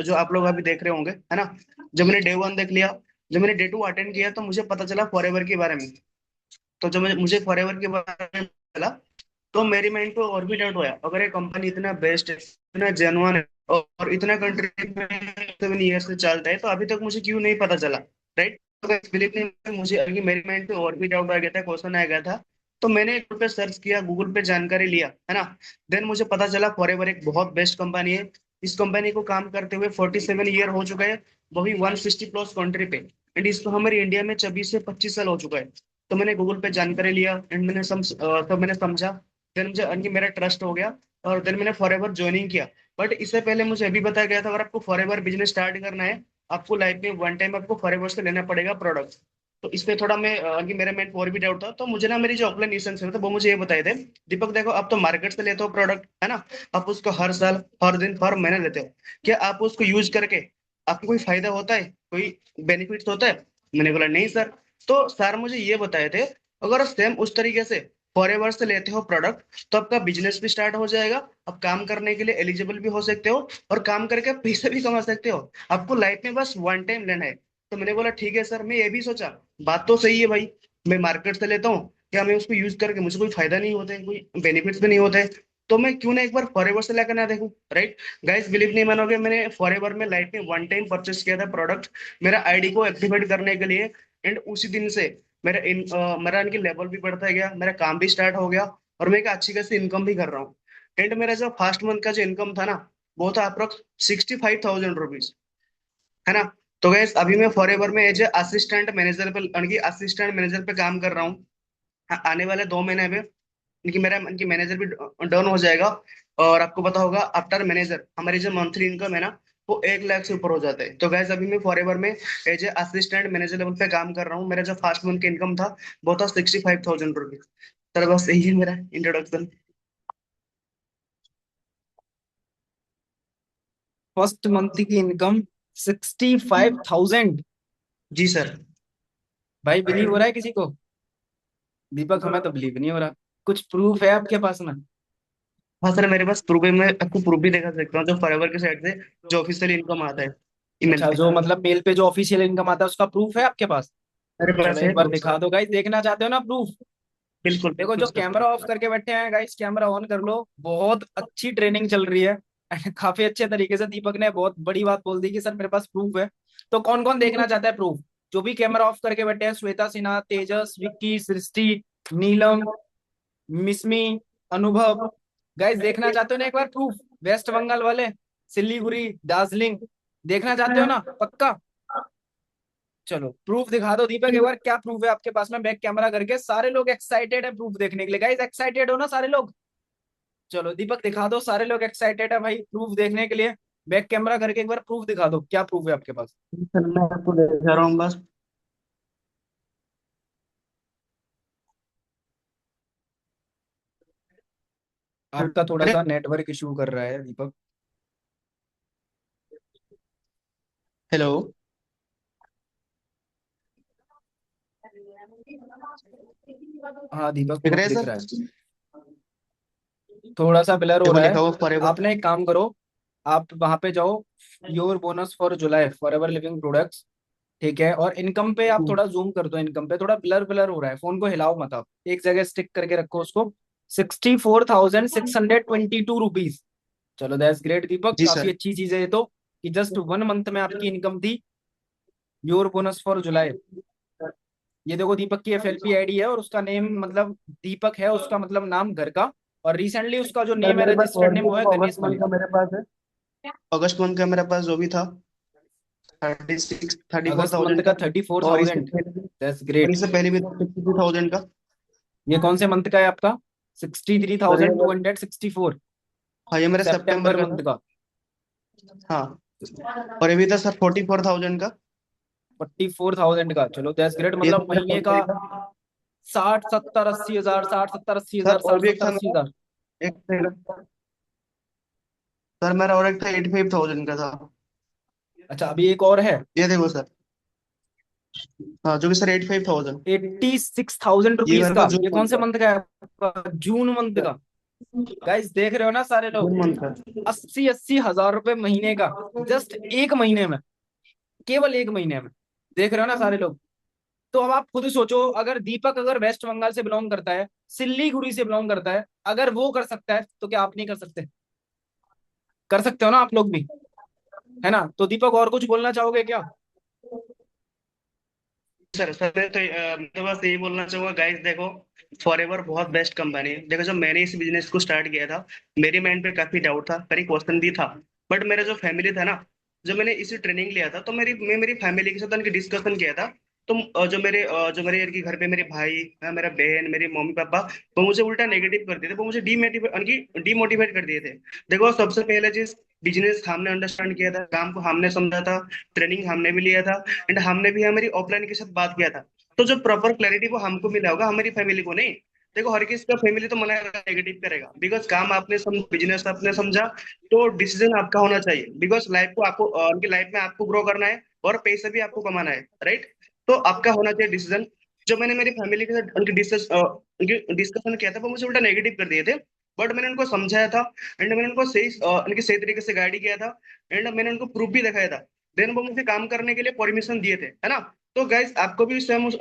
जो आप लोग अभी देख रहे होंगे, है ना। जब मैंने डे 1 देख लिया, जब मैंने डे 2 अटेंड किया, तो मुझे पता चला फॉरएवर के बारे में। तो जब मुझे फॉरएवर के बारे में चला, तो मेरी माइंड पे और भी डाउट हुआ, अगर ये कंपनी इतना बेस्ट है, इतना जेनुअन है, और इतना कंट्री में 7 ईयर से चलता है, तो अभी तक मुझे क्यों नहीं पता चला, राइट। तो बिलीव नहीं, मुझे अभी मेरी माइंड पे और भी डाउट आ गया था, क्वेश्चन आ गया था। तो मैंने गूगल पे सर्च किया, गूगल पे जानकारी लिया, है ना। देन मुझे पता चला फॉरएवर एक बहुत बेस्ट कंपनी है। इस कंपनी को काम करते हुए 47 ईयर हो चुका है, वो भी 160 प्लस कंट्री पे। एंड इसको हमारे इंडिया में 24 से 25 साल हो चुका है। तो मैंने गूगल पे जानकारी लिया, एंड तब मैंने समझा। देन मुझे उनकी मेरा ट्रस्ट हो गया, और देन मैंने फॉरएवर ज्वाइनिंग किया। बट इससे पहले मुझे अभी बताया गया था अगर आपको फॉरएवर बिजनेस स्टार्ट करना है, आपको लाइफ में वन टाइम आपको फॉरएवर से लेना पड़ेगा प्रोडक्ट। तो इस पे थोड़ा मैं कि मेरे माइंड और भी डाउट था, तो मुझे ना मेरी जो ऑफलाइन एसेंस है, तो वो मुझे ये बताए थे, दीपक देखो आप तो मार्केट से लेते हो प्रोडक्ट, है ना। आप उसको हर साल, हर दिन, हर महीने लेते हो, क्या आप उसको यूज करके आपको कोई फायदा होता है, कोई बेनिफिट्स होता है? मैंने बोला नहीं सर। तो सर मुझे ये बताए थे अगर सेम उस तरीके से फॉरएवर से लेते हो प्रोडक्ट, तो आपका बिजनेस भी स्टार्ट हो जाएगा, आप काम करने के लिए एलिजिबल भी हो सकते हो, और काम करके आप पैसे भी कमा सकते हो। आपको लाइफ में बस वन टाइम लेना है। तो मैंने बोला ठीक है सर, मैं ये भी सोचा, बात तो सही है भाई, मैं मार्केट से लेता हूँ, क्या मैं उसको यूज करके मुझे कोई फायदा नहीं होता है, कोई बेनिफिट्स भी नहीं होते हैं, तो मैं क्यों ना एक बार फॉरएवर से लेकर ना देखूं, राइट। गाइस बिलीव नहीं मानोगे, मैंने फॉरएवर में लाइफ में वन टाइम परचेस किया था प्रोडक्ट, मेरा आईडी को एक्टिवेट करने के लिए। एंड उसी दिन से मेरा इनकी लेवल भी बढ़ता गया, मेरा काम भी स्टार्ट हो गया, और मैं एक अच्छी खासी इनकम भी कर रहा हूँ। एंड मेरा जो फर्स्ट मंथ का जो इनकम था ना, वो था अप्रोक्स 65,000 रुपीज, है ना। तो गैस अभी मैं फॉरएवर में एज ए असिस्टेंट मैनेजर पे काम कर रहा हूँ। आने वाले 2 महीने में इनकी मैनेजर भी डाउन हो जाएगा। और आपको पता होगा आफ्टर मैनेजर हमारी जो मंथली इनकम है ना, वो 1 लाख से ऊपर हो जाता है। तो गैस अभी मैं फॉरएवर में as a assistant manager level पे काम कर रहा हूँ। मेरा जो फर्स्ट मंथ की इनकम था वो था 65,000 रुपीज। सर बस यही है मेरा इंट्रोडक्शन। फर्स्ट मंथ की इनकम 65,000। जी सर। भाई बिलीव हो रहा है किसी को? दीपक हमें तो बिलीव नहीं हो रहा। कुछ प्रूफ है आपके पास में? हाँ सर, मेरे पास प्रूफ है। मैं आपको प्रूफ भी दिखा सकता हूँ, जो फॉरएवर के साइड से जो ऑफिशियल इनकम आता है ईमेल अच्छा, पे। जो मतलब मेल पे जो ऑफिशियल इनकम आता है उसका प्रूफ है आपके पास? मेरे चलो पास है एक बार प्रूफ। दिखा दो गाइस, देखना चाहते हो ना प्रूफ? बिल्कुल देखो, बिल्कुल जो सर। कैमरा ऑफ करके बैठे हैं गाइस, कैमरा ऑन कर लो। बहुत अच्छी ट्रेनिंग चल रही है एंड काफी अच्छे तरीके से दीपक ने बहुत बड़ी बात बोल दी कि सर मेरे पास प्रूफ है। तो कौन कौन देखना चाहता है प्रूफ? जो भी कैमरा ऑफ करके बैठे हैं, श्वेता सिन्हा, तेजस, विक्की, सृष्टि, नीलम, मिस्मी, अनुभव। गाइस देखना चाहते हो ना एक बार प्रूफ? वेस्ट बंगाल वाले, सिलीगुड़ी, दार्जिलिंग, देखना चाहते हो ना पक्का? चलो प्रूफ दिखा दो दीपक एक बार, क्या प्रूफ है आपके पास में? बैक कैमरा करके सारे लोग एक्साइटेड है प्रूफ देखने के लिए। गाइस एक्साइटेड हो ना सारे लोग? चलो दीपक दिखा दो, सारे लोग एक्साइटेड है भाई प्रूफ देखने के लिए। बैक कैमरा करके एक बार प्रूफ दिखा दो, क्या प्रूफ है आपके पास? सर मैं आपको दिखा रहा हूँ बस। आपका थोड़ा अरे सा नेटवर्क इशू कर रहा है दीपक। हेलो। हाँ दीपक, दिख प्रूफ रहे हैं दिख सर? रहा है। थोड़ा सा ब्लर हो देखो रहा है। लिखा हुआ फॉरएवर। आपने एक काम करो, आप वहां पे जाओ, your bonus for July for ever living products, ठीक है? और इनकम पे आप थोड़ा जूम कर दो। इनकम पे थोड़ा ब्लर ब्लर हो रहा है, फोन को हिलाओ मत, आप एक जगह स्टिक करके रखो उसको। 64,622 रुपीज। चलो दैट्स ग्रेट दीपक, जी काफी सर। अच्छी चीज है ये तो, कि जस्ट 1 मंथ में आपकी इनकम थी। योर बोनस फॉर जुलाई। ये देखो दीपक की एफएलपी आईडी है और उसका नेम मतलब दीपक है, उसका मतलब नाम घर का। और रिसेंटली उसका जो सर नेम है, मेरे पास रजिस्टर्ड और नेम, भी वो है देखो, गणेश अगस्त मंथ मलिक। का मेरे पास है। अगस्त मंथ का मेरे पास जो भी था 34 अगस्त मंथ थाउजेंड का का। थर्टी फोर और इससे थाउजेंड पहले भी, दैट्स और ग्रेट। इससे पहले भी था 52,000 का। ये कौन से मंथ का है आपका? सिक्सटी थ्री और ये thousand two hundred sixty four हाँ, ये मेरा सितंबर सेप्टेम्बर का था। मंथ का। हाँ। और ये भी था सर 44,000 का। 44,000 का, चलो दैट्स ग्रेट। ये था मतलब मेरा महीने का फरवरी का। 60 70 80 हजार, 60 70 80 हजार, सर और साठ भी एक सत्तर था अस्सी मेरा, हजार एक सेकंड। सर मेरा और एक था 85,000 का था। अच्छा, अभी एक और है। ये देखो सर। हाँ, जो कि सर 85,000। 86,000 ये रुपीज मेरे का। पास जून ये कौन मंथ से का। मंथ का है आपका? जून मंथ का। गाइस देख रहे हो ना सारे लोग? जून मंथ का। 80 80 हजार रुपए महीने का, जस्ट एक महीने में, केवल एक महीने में। देख रहे हो ना सारे लोग? तो अब आप खुद सोचो, अगर दीपक अगर वेस्ट बंगाल से बिलोंग करता है, सिल्लीगुड़ी से बिलोंग करता है, अगर वो कर सकता है तो क्या आप नहीं कर सकते? कर सकते हो ना आप लोग भी, है ना? तो दीपक और कुछ बोलना चाहोगे क्या? सर सर मैं तो बस यही बोलना चाहूंगा गाइस, देखो फॉरएवर बहुत बेस्ट कंपनी है। देखो जब मैंने इस बिजनेस को स्टार्ट किया था, मेरे माइंड पे काफी डाउट था, कई क्वेश्चन भी था। बट मेरा जो फैमिली था ना, जब मैंने इसी ट्रेनिंग लिया था तो मेरी फैमिली के साथ उनकी डिस्कशन किया था। तो जो मेरे यार के घर पे मेरे भाई, मेरा बहन, मेरे मम्मी पापा, वो मुझे उल्टा नेगेटिव कर दिए थे, वो मुझे डीमोटिवेट कर दिए थे। देखो सबसे पहले चीज, बिजनेस हमने अंडरस्टैंड किया था, काम को हमने समझा था, ट्रेनिंग हमने भी लिया था, एंड हमने भी हमारी ऑफलाइन के साथ बात किया था। तो जो प्रॉपर क्लैरिटी वो हमको मिला होगा, हमारी फैमिली को नहीं। देखो हर किसी का फैमिली तो मना नेगेटिव करेगा, बिकॉज काम आपने समझ, बिजनेस आपने समझा, तो डिसीजन आपका होना चाहिए। बिकॉज लाइफ को आपको उनकी लाइफ में आपको ग्रो करना है और पैसे भी आपको कमाना है, राइट? तो आपका होना चाहिए डिसीजन। जो मैंने मेरी फैमिली के साथ उनकी डिस्कशन किया था, वो मुझे उल्टा नेगेटिव कर दिए थे। बट मैंने उनको समझाया था, एंड मैंने उनको उनके सही तरीके से गाइड किया था, एंड मैंने उनको प्रूफ भी दिखाया था। देन वो मुझे काम करने के लिए परमिशन दिए थे, है ना? तो गाइस आपको भी सेम उस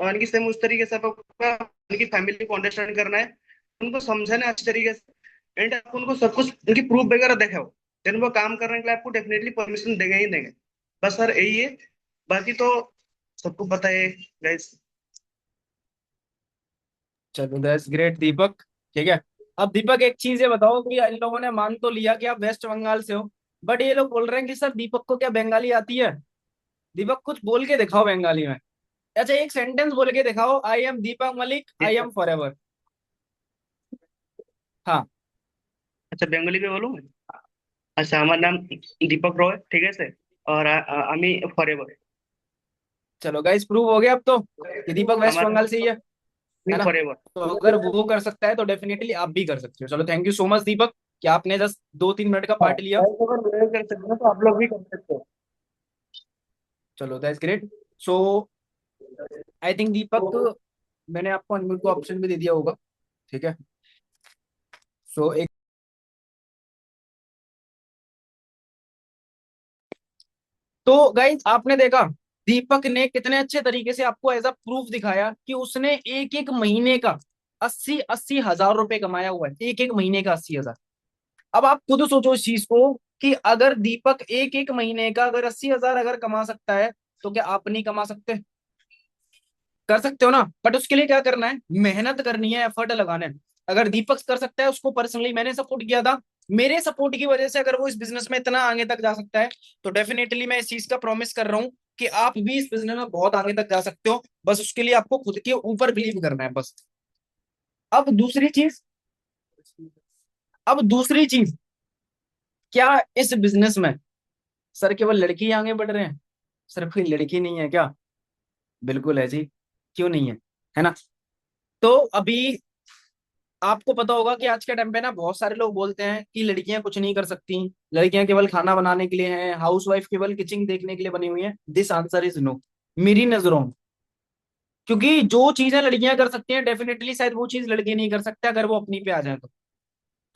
तरीके से आपको उनकी फैमिली को अंडरस्टैंड करना है, उनको समझाना है अच्छी तरीके से, एंड आपको उनको सब कुछ उनकी प्रूफ वगैरह दिखाओ। देन वो काम करने के लिए आपको डेफिनेटली परमिशन देंगे ही देंगे। बस सर यही है, बाकी तो सबको पता है गाइस। चलो दैट्स ग्रेट दीपक, ठीक है। अब दीपक एक चीज ये बताओ कि इन लोगों ने मान तो लिया कि आप वेस्ट बंगाल से हो, बट ये लोग बोल रहे हैं कि सर दीपक को क्या बंगाली आती है? दीपक कुछ बोल के दिखाओ बंगाली में। अच्छा एक सेंटेंस बोल के दिखाओ, I am Deepak Malik, I am for ever. हाँ। अच्छा बेंगली में बोलूँ मैं? अच्छा हमारा नाम दीपक रॉय, ठीक है सर। और आमी फॉरएवर। चलो गाइस, प्रूव हो गया अब तो कि दीपक वेस्ट हमारा बंगाल से ही है ना? फॉरएवर। तो अगर वो कर सकता है तो डेफिनेटली आप भी कर सकते हो। चलो, थैंक यू सो मच दीपक कि आपने जस्ट 2-3 मिनट का हाँ पार्ट लिया। guys, अगर मैं कर सकते हो तो आप लोग भी कर सकते हो। चलो, that's great. So I think Deepak, मैंने आपको अनम्यूट को ऑप्शन भी दे दिया होगा, ठीक है? सो एक तो गाइज आपने देखा दीपक ने कितने अच्छे तरीके से आपको एज अ प्रूफ दिखाया कि उसने एक एक महीने का 80-80 हजार रुपए कमाया हुआ है, एक एक महीने का 80 हजार। अब आप खुद सोचो इस चीज को कि अगर दीपक एक एक महीने का अगर 80 हजार अगर कमा सकता है, तो क्या आप नहीं कमा सकते? कर सकते हो ना? बट उसके लिए क्या करना है? मेहनत करनी है, एफर्ट लगाना है। अगर दीपक कर सकता है, उसको पर्सनली मैंने सपोर्ट किया था, मेरे सपोर्ट की वजह से अगर वो इस बिजनेस में इतना आगे तक जा सकता है, तो डेफिनेटली मैं इस चीज का प्रॉमिस कर रहा हूँ कि आप भी इस बिजनेस में बहुत आगे तक जा सकते हो। बस उसके लिए आपको खुद के ऊपर बिलीव करना है, बस। अब दूसरी चीज अब दूसरी चीज, क्या इस बिजनेस में सर केवल लड़के ही आगे बढ़ रहे हैं? सिर्फ कोई लड़की नहीं है क्या? बिल्कुल है जी। क्यों नहीं है ना? तो अभी आपको पता होगा कि आज के टाइम पे ना बहुत सारे लोग बोलते हैं कि लड़कियां कुछ नहीं कर सकती, लड़कियां केवल खाना बनाने के लिए हैं, हाउस वाइफ केवल किचन देखने के लिए बनी हुई है। दिस आंसर इज नो, मेरी नजरों में। क्योंकि जो चीजें लड़कियां कर सकती हैं, डेफिनेटली शायद वो चीज लड़के नहीं कर सकते अगर वो अपनी पे आ जाए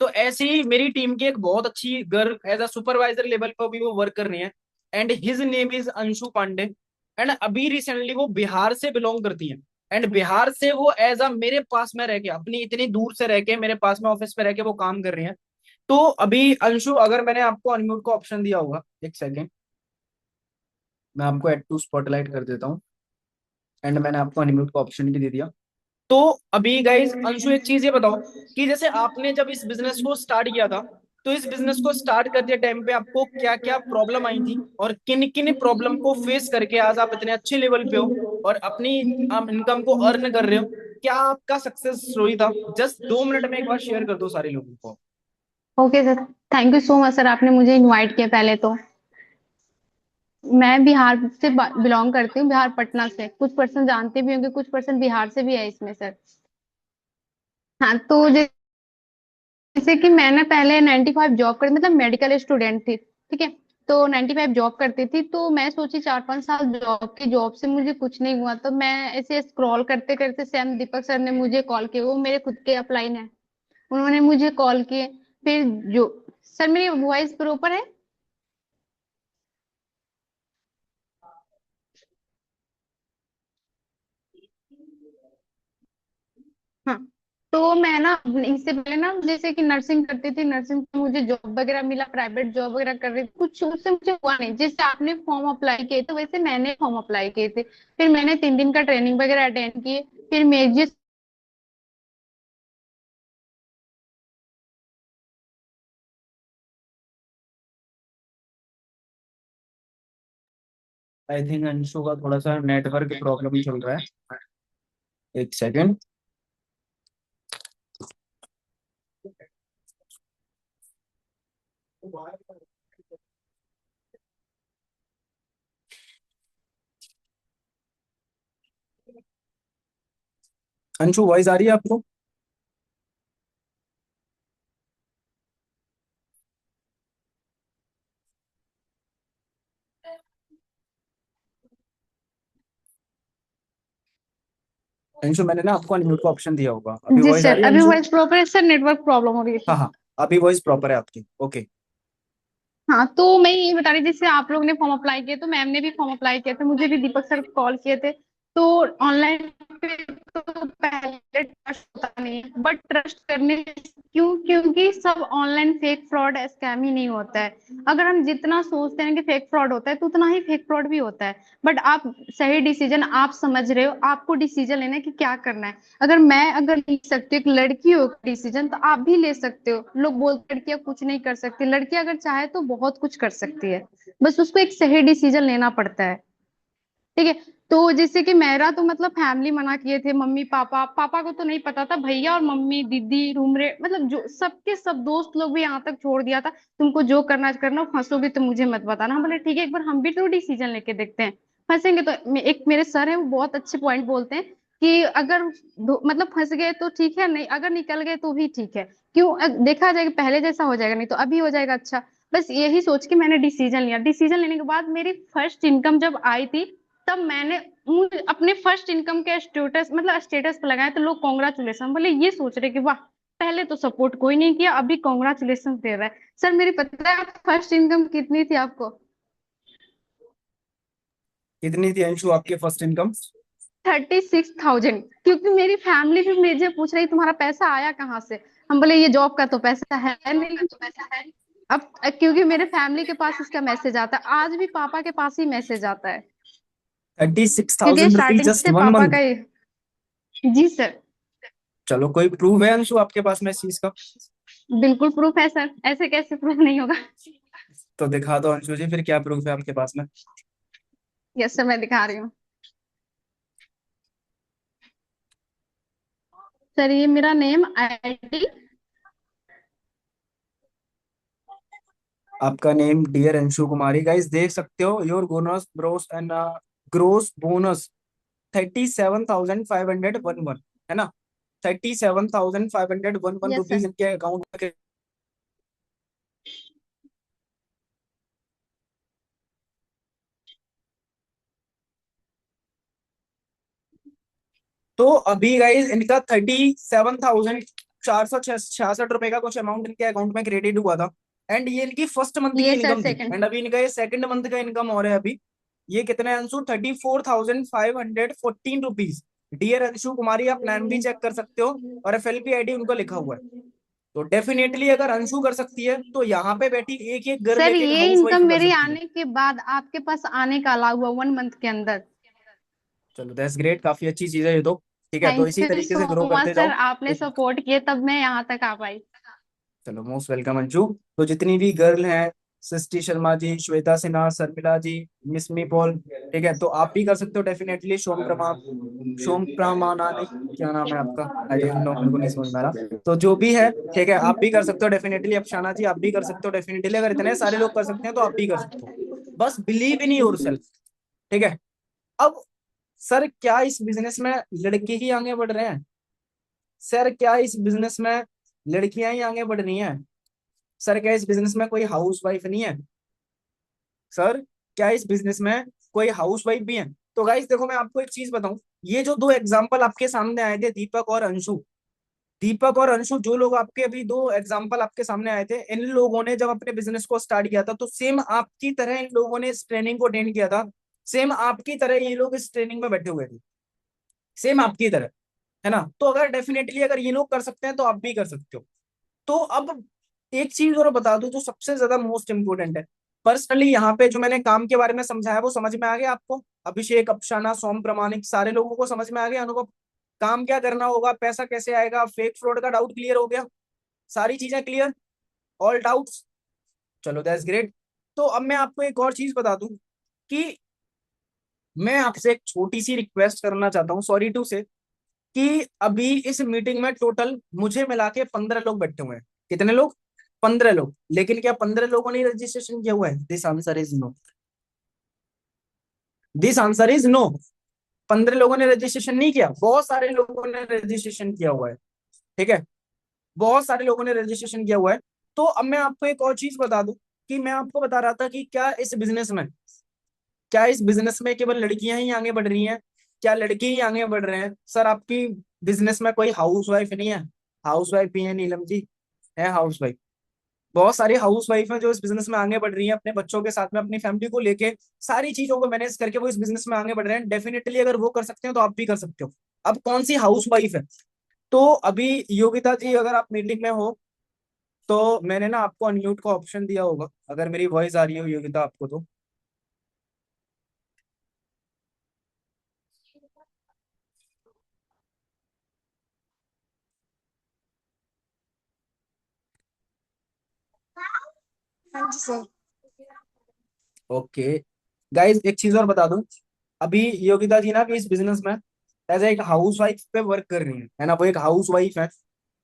तो ऐसे ही मेरी टीम की एक बहुत अच्छी girl as a supervisor level पर भी वो वर्क कर रही है, and his name is Anshu Pandey. And अभी रिसेंटली वो बिहार से बिलोंग करती है, एंड बिहार से वो एज अ मेरे पास में रह के, अपनी इतनी दूर से रह के मेरे पास में ऑफिस पे रह के वो काम कर रही है। तो अभी अंशु, अगर मैंने आपको अनम्यूट का ऑप्शन दिया होगा, एक सेकेंड, मैं आपको एड टू स्पॉटलाइट कर देता हूँ। एंड मैंने आपको अनम्यूट का ऑप्शन भी दे दिया। तो अभी गाइज अंशु, एक चीज ये बताओ कि जैसे आपने जब इस बिजनेस को स्टार्ट किया था, तो इस बिजनेस को स्टार्ट करते टाइम पे आपको क्या क्या प्रॉब्लम आई थी, और किन किन प्रॉब्लम को फेस करके आज आप इतने अच्छे लेवल पे हो और अपनी इनकम को अर्न कर रहे हो? क्या आपका सक्सेस स्टोरी था? जस्ट 2 मिनट में एक बार शेयर कर दो सारे लोगों को। Okay sir, thank you so much sir, आपने मुझे इनवाइट किया। पहले तो मैं बिहार से बिलोंग करती हूँ, बिहार पटना से। कुछ पर्सन जानते भी होंगे, कुछ पर्सन बिहार से भी है इसमें सर। हाँ, तो जैसे कि मैंने पहले 95 जॉब करती, मतलब मेडिकल स्टूडेंट थी, ठीक है। तो 95 जॉब करती थी, तो मैं सोची 4-5 साल जॉब से मुझे कुछ नहीं हुआ, तो मैं ऐसे स्क्रॉल करते करते सैम दीपक सर ने मुझे कॉल किया। वो मेरे खुद के अपलाइन है, उन्होंने मुझे कॉल किए। फिर जो सर, मेरी वॉइस प्रॉपर है? हाँ, तो मैं ना इससे पहले ना जैसे कि नर्सिंग करती थी, नर्सिंग में मुझे जॉब वगैरह मिला, प्राइवेट जॉब वगैरह कर रही थी, कुछ उससे मुझे हुआ नहीं। जैसे आपने फॉर्म अप्लाई किए तो वैसे मैंने फॉर्म अप्लाई किए थे। फिर मैंने 3 दिन का ट्रेनिंग वगैरह अटेंड किए। फिर मेरी आई थिंक अंशु का थोड़ा सा नेटवर्क प्रॉब्लम चल रहा है, एक सेकेंड। अंशु, वॉइस आ रही है आपको? अंशु, मैंने ना आपको अनम्यूट का ऑप्शन दिया होगा, अभी जी वॉइस आ सर, रही है अभी अंशु? वॉइस प्रॉपर है सर, नेटवर्क प्रॉब्लम हो रही है हाँ सर। हाँ, अभी वॉइस प्रॉपर है आपकी, ओके। हाँ, तो मैं ये बता रही थी, जैसे आप लोग ने फॉर्म अप्लाई किया तो मैम ने भी फॉर्म अप्लाई किया था, मुझे भी दीपक सर कॉल किए थे। तो ऑनलाइन पे तो पहले ट्रस्ट होता नहीं है, बट ट्रस्ट करने क्यों? क्योंकि सब ऑनलाइन फेक फ्रॉड स्कैम ही नहीं होता है। अगर हम जितना सोचते हैं कि फेक फ्रॉड होता है, तो उतना ही फेक फ्रॉड भी होता है। बट आप सही डिसीजन आप समझ रहे हो, आपको डिसीजन लेना है कि क्या करना है। अगर ले सकती हूँ, एक लड़की हो डिसीजन, तो आप भी ले सकते हो। लोग बोलते हैं लड़कियां कुछ नहीं कर सकती, लड़की अगर चाहे तो बहुत कुछ कर सकती है। बस उसको एक सही डिसीजन लेना पड़ता है, ठीक है। तो जैसे कि मेरा तो मतलब फैमिली मना किए थे, मम्मी पापा, पापा को तो नहीं पता था, भैया और मम्मी दीदी रूममेट मतलब जो सबके सब दोस्त लोग भी यहाँ तक छोड़ दिया था, तुमको जो करना है करना, फंसोगे तो मुझे मत बताना। हम बोले ठीक है, एक बार हम भी तो डिसीजन लेके देखते हैं, फंसेंगे तो एक मेरे सर है वो बहुत अच्छे पॉइंट बोलते हैं कि अगर मतलब फंस गए तो ठीक है, नहीं अगर निकल गए तो भी ठीक है, क्यों देखा जाएगा, पहले जैसा हो जाएगा नहीं तो अभी हो जाएगा अच्छा। बस यही सोच के मैंने डिसीजन लिया। डिसीजन लेने के बाद मेरी फर्स्ट इनकम जब आई थी, तब मैंने अपने फर्स्ट इनकम के स्टेटस मतलब स्टेटस पे लगाया तो लोग कॉन्ग्रेचुलेसन बोले, ये सोच रहे कि वाह, पहले तो सपोर्ट कोई नहीं किया, अभी कॉन्ग्रेचुलेसन दे रहा है। सर मेरी पता है फर्स्ट इनकम कितनी थी आपको? कितनी थी अंशु आपके फर्स्ट इनकम? 36,000। क्योंकि मेरी फैमिली भी मुझे पूछ रही तुम्हारा पैसा आया कहाँ से। हम बोले ये जॉब का तो पैसा है नहीं। अब क्योंकि मेरे फैमिली के पास इसका मैसेज आता है, आज भी पापा के पास ही मैसेज आता है, थर्टी सिक्स क्योंकि thousand rupees starting just say one पापा मंथ का ही। जी सर। चलो, कोई प्रूफ है अंशु आपके पास में इस चीज का? बिल्कुल प्रूफ है सर, ऐसे कैसे प्रूफ नहीं होगा। तो दिखा दो अंशु जी, फिर क्या प्रूफ है आपके पास में? यस सर, मैं दिखा रही हूँ। सर ये मेरा नेम आईडी। आपका name dear Anshu Kumari, guys देख सकते हो, your bonus gross and gross bonus 37,511 है ना? 37,511 यस रुपीज सर। इनके अकाउंट में। तो अभी गाइस इनका 37,466 रुपए का कुछ अमाउंट इनके अकाउंट में क्रेडिट हुआ था। एंड ये इनकी फर्स्ट मंथ की ये सर इनकम थी, सेकंड। एंड अभी इनका ये सेकंड मंथ का इनकम हो रहा है अभी। ये कितने अंशु? 34,514 रुपीज। डियर अंशु कुमारी, आप नाम भी चेक कर सकते हो, और FLP आईडी उनका लिखा हुआ है। तो डेफिनेटली अगर अंशु कर सकती है तो यहाँ पे बैठी एक एक गर्ल सर एक एक ये हाउस वाइफ इनकम कर मेरी सकती है। आने के बाद आपके पास आने का अलाउ हुआ 1 मंथ के अंदर। चलो दैट्स ग्रेट, काफी अच्छी चीज है ये तो। ठीक है, तो थैंक इसी यू तरीके सो से ग्रो मच करते सर, जाओ। आपने सपोर्ट किए तब मैं यहाँ तक आ पाई। चलो, मोस्ट वेलकम अंशु। तो जितनी भी गर्ल हैं, सृष्टि शर्मा जी, श्वेता सिन्हा, शर्मिला जी, मिस मी पॉल, ठीक है, तो आप भी कर सकते हो डेफिनेटली। सोम प्रमाणा नहीं, क्या नाम है आपका? आई डोंट नो, मेरे को नहीं समझ में आ रहा, तो जो भी है, ठीक है, आप भी कर सकते हो डेफिनेटली। अफशाना जी, आप भी कर सकते हो डेफिनेटली। अगर इतने सारे लोग कर सकते हैं तो आप भी कर सकते हो। बस बिलीव इन योरसेल्फ, ठीक है। अब सर, क्या इस बिजनेस में लड़के ही आगे बढ़ रहे हैं? सर, क्या इस बिजनेस में लड़कियां ही आगे बढ़ रही हैं? सर, क्या इस बिजनेस में कोई हाउस वाइफ नहीं है? सर, क्या इस बिजनेस में कोई हाउस वाइफ भी है? तो गाइस देखो, मैं आपको एक चीज बताऊं, ये जो दो एग्जांपल आपके सामने आए थे, दीपक और अंशु, दीपक और अंशु, जो लोग आपके अभी दो एग्जांपल आपके सामने आए थे, इन लोगों ने जब अपने बिजनेस को स्टार्ट किया था तो सेम आपकी तरह इन लोगों ने इस ट्रेनिंग को अटेंड किया था। सेम आपकी तरह ये लोग इस ट्रेनिंग में बैठे हुए थे, सेम आपकी तरह, है ना? तो अगर डेफिनेटली अगर ये लोग कर सकते हैं तो आप भी कर सकते हो। तो अब एक चीज और बता दूं जो सबसे ज्यादा मोस्ट इंपोर्टेंट है। पर्सनली यहाँ पे जो मैंने काम के बारे में समझाया वो समझ में आ गया आपको? अभिषेक, अफशाना, सोम प्रमाणिक, सारे लोगों को समझ में आ गया? अनुभव, काम क्या करना होगा, पैसा कैसे आएगा, फेक फ्रॉड का डाउट क्लियर हो गया? सारी चीजें क्लियर, ऑल डाउट्स? चलो दैट्स ग्रेट। तो अब मैं आपको एक और चीज बता दूं कि मैं आपसे एक छोटी सी रिक्वेस्ट करना चाहता हूँ, सॉरी टू से, कि अभी इस मीटिंग में टोटल मुझे मिला के 15 लोग बैठे हुए हैं। कितने लोग? 15 लोग। लेकिन क्या 15 लोगों ने रजिस्ट्रेशन किया हुआ है? This answer is no. This answer is no. 15 लोगों ने रजिस्ट्रेशन नहीं किया, बहुत सारे लोगों ने रजिस्ट्रेशन किया हुआ है, ठीक है, बहुत सारे लोगों ने रजिस्ट्रेशन किया हुआ है। तो अब मैं आपको एक और चीज बता दूं कि मैं आपको बता रहा था कि क्या इस बिजनेस में केवल लड़कियां ही आगे बढ़ रही हैं? क्या लड़के ही आगे बढ़ रहे हैं? सर, आपकी बिजनेस में कोई हाउस वाइफ नहीं है? हाउस वाइफ भी है नीलम जी, है हाउस वाइफ। बहुत सारी हाउस वाइफ हैं जो इस बिजनेस में आगे बढ़ रही हैं, अपने बच्चों के साथ में, अपनी फैमिली को लेके, सारी चीजों को मैनेज करके वो इस बिजनेस में आगे बढ़ रहे हैं। डेफिनेटली अगर वो कर सकते हैं तो आप भी कर सकते हो। अब कौन सी हाउस वाइफ है? तो अभी योगिता जी, अगर आप मीटिंग में हो तो मैंने ना आपको अनम्यूट का ऑप्शन दिया होगा, अगर मेरी वॉइस आ रही हो योगिता आपको तो। हाँ जी सर। ओके गाइज, एक चीज और बता दूं, अभी योगिता जी ना भी इस बिजनेस में एज एक हाउस वाइफ पे वर्क कर रही है ना, वो एक हाउस वाइफ है।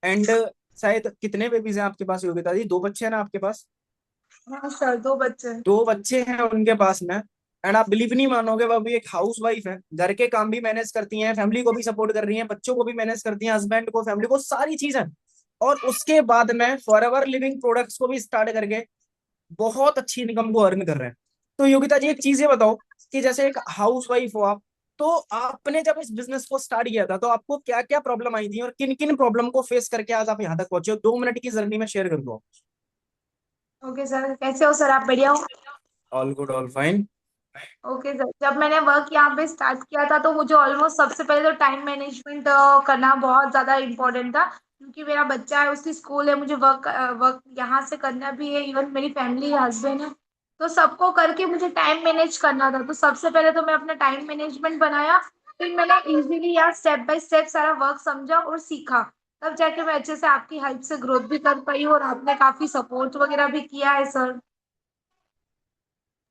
एंड शायद कितने बेबीज हैं आपके पास योगिता जी? 2 बच्चे हैं ना आपके पास? हाँ सर, 2 बच्चे हैं। 2 बच्चे हैं उनके पास में। एंड आप बिलीव नहीं मानोगे, वो भी एक हाउस वाइफ है, घर के काम भी मैनेज करती हैं, फैमिली को भी सपोर्ट कर रही हैं, बच्चों को भी मैनेज करती हैं, हस्बैंड को, फैमिली को, सारी चीजें। और उसके बाद में फॉरएवर लिविंग प्रोडक्ट्स को भी स्टार्ट करके बहुत अच्छी इनकम को अर्न कर रहे हैं। तो योगिता जी एक चीज ये बताओ कि जैसे एक हाउस वाइफ हो आप, तो आपने जब इस बिजनेस को स्टार्ट किया था तो आपको क्या क्या प्रॉब्लम आई थी और किन किन प्रॉब्लम को फेस करके आज आप यहाँ तक पहुंचे हो? 2 मिनट की जर्नी में शेयर कर दो। ओके सर, कैसे हो सर आप? बढ़िया हो? All good, all fine. Okay sir, जब मैंने वर्क यहाँ पे स्टार्ट किया था तो मुझे ऑलमोस्ट सबसे पहले तो टाइम मैनेजमेंट करना बहुत ज़्यादा इम्पोर्टेंट था, क्योंकि मेरा बच्चा है, उसकी स्कूल है, मुझे वर्क यहाँ से करना भी है, इवन मेरी फैमिली हस्बैंड है, तो सबको करके मुझे टाइम मैनेज करना था। तो सबसे पहले तो मैं अपना टाइम मैनेजमेंट बनाया, फिर मैंने इजीली यार स्टेप बाय स्टेप सारा वर्क समझा और सीखा, तब जाके मैं अच्छे से आपकी हेल्प से ग्रोथ भी कर पाई और आपने काफ़ी सपोर्ट वगैरह भी किया है सर।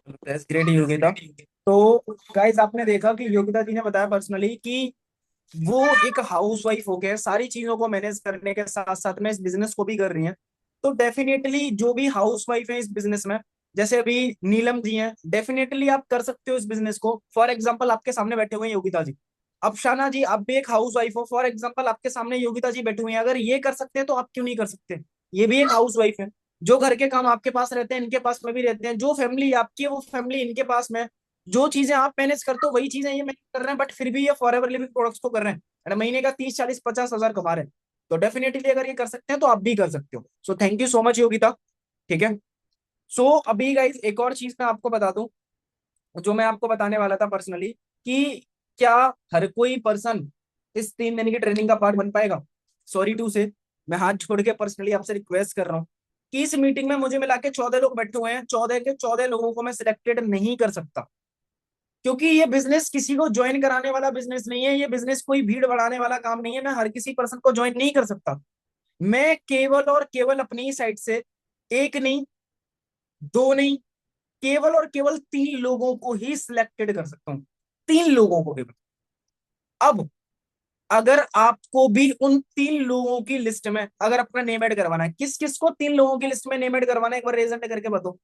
That's great Yogita. तो गाइस आपने देखा कि योगिता जी ने बताया पर्सनली कि वो एक हाउस वाइफ होके सारी चीजों को मैनेज करने के साथ साथ में इस बिजनेस को भी कर रही हैं। तो डेफिनेटली जो भी हाउस वाइफ है इस बिजनेस में, जैसे अभी नीलम जी हैं, डेफिनेटली आप कर सकते हो इस बिजनेस को। फॉर एग्जांपल आपके सामने बैठे हुए हैं योगिता जी, अफशाना जी आप भी एक हाउस वाइफ हो, फॉर एग्जांपल आपके सामने योगिता जी बैठे हुए हैं, अगर ये कर सकते हैं तो आप क्यों नहीं कर सकते? ये भी एक हाउस वाइफ है। जो घर के काम आपके पास रहते हैं इनके पास में भी रहते हैं, जो फैमिली आपकी है वो फैमिली इनके पास में है। जो चीजें आप मैनेज करते हो वही चीजें ये मैनेज कर रहे हैं, बट फिर भी ये फॉर एवर लिविंग प्रोडक्ट्स को कर रहे हैं एंड महीने का 30 40 50 हजार कमा रहे हैं। तो डेफिनेटली अगर ये कर सकते हैं तो आप भी कर सकते हो। So thank you so much Yogita. ठीक है। सो अभी गाइज एक और चीज मैं आपको बता दूं, जो मैं आपको बताने वाला था पर्सनली, कि क्या हर कोई पर्सन इस 3 दिन की ट्रेनिंग का पार्ट बन पाएगा? सॉरी टू से, मैं हाथ छोड़ के पर्सनली आपसे रिक्वेस्ट कर रहा हूँ कि इस मीटिंग में मुझे मिला के 14 लोग बैठे हुए हैं, 14 के 14 लोगों को मैं सिलेक्टेड नहीं कर सकता, क्योंकि ये बिजनेस किसी को ज्वाइन कराने वाला बिजनेस नहीं है, ये बिजनेस कोई भीड़ बढ़ाने वाला काम नहीं है, मैं हर किसी पर्सन को ज्वाइन नहीं कर सकता। मैं केवल और केवल अपनी ही साइड से एक नहीं, दो नहीं, केवल और केवल 3 लोगों को ही सिलेक्टेड कर सकता हूं, 3 लोगों को केवल। अब अगर आपको भी उन 3 लोगों की लिस्ट में अगर अपना नेम ऐड करवाना है, किस किस को 3 लोगों की लिस्ट में नेम ऐड करवाना है एक बार रेज हैंड करके बताओ।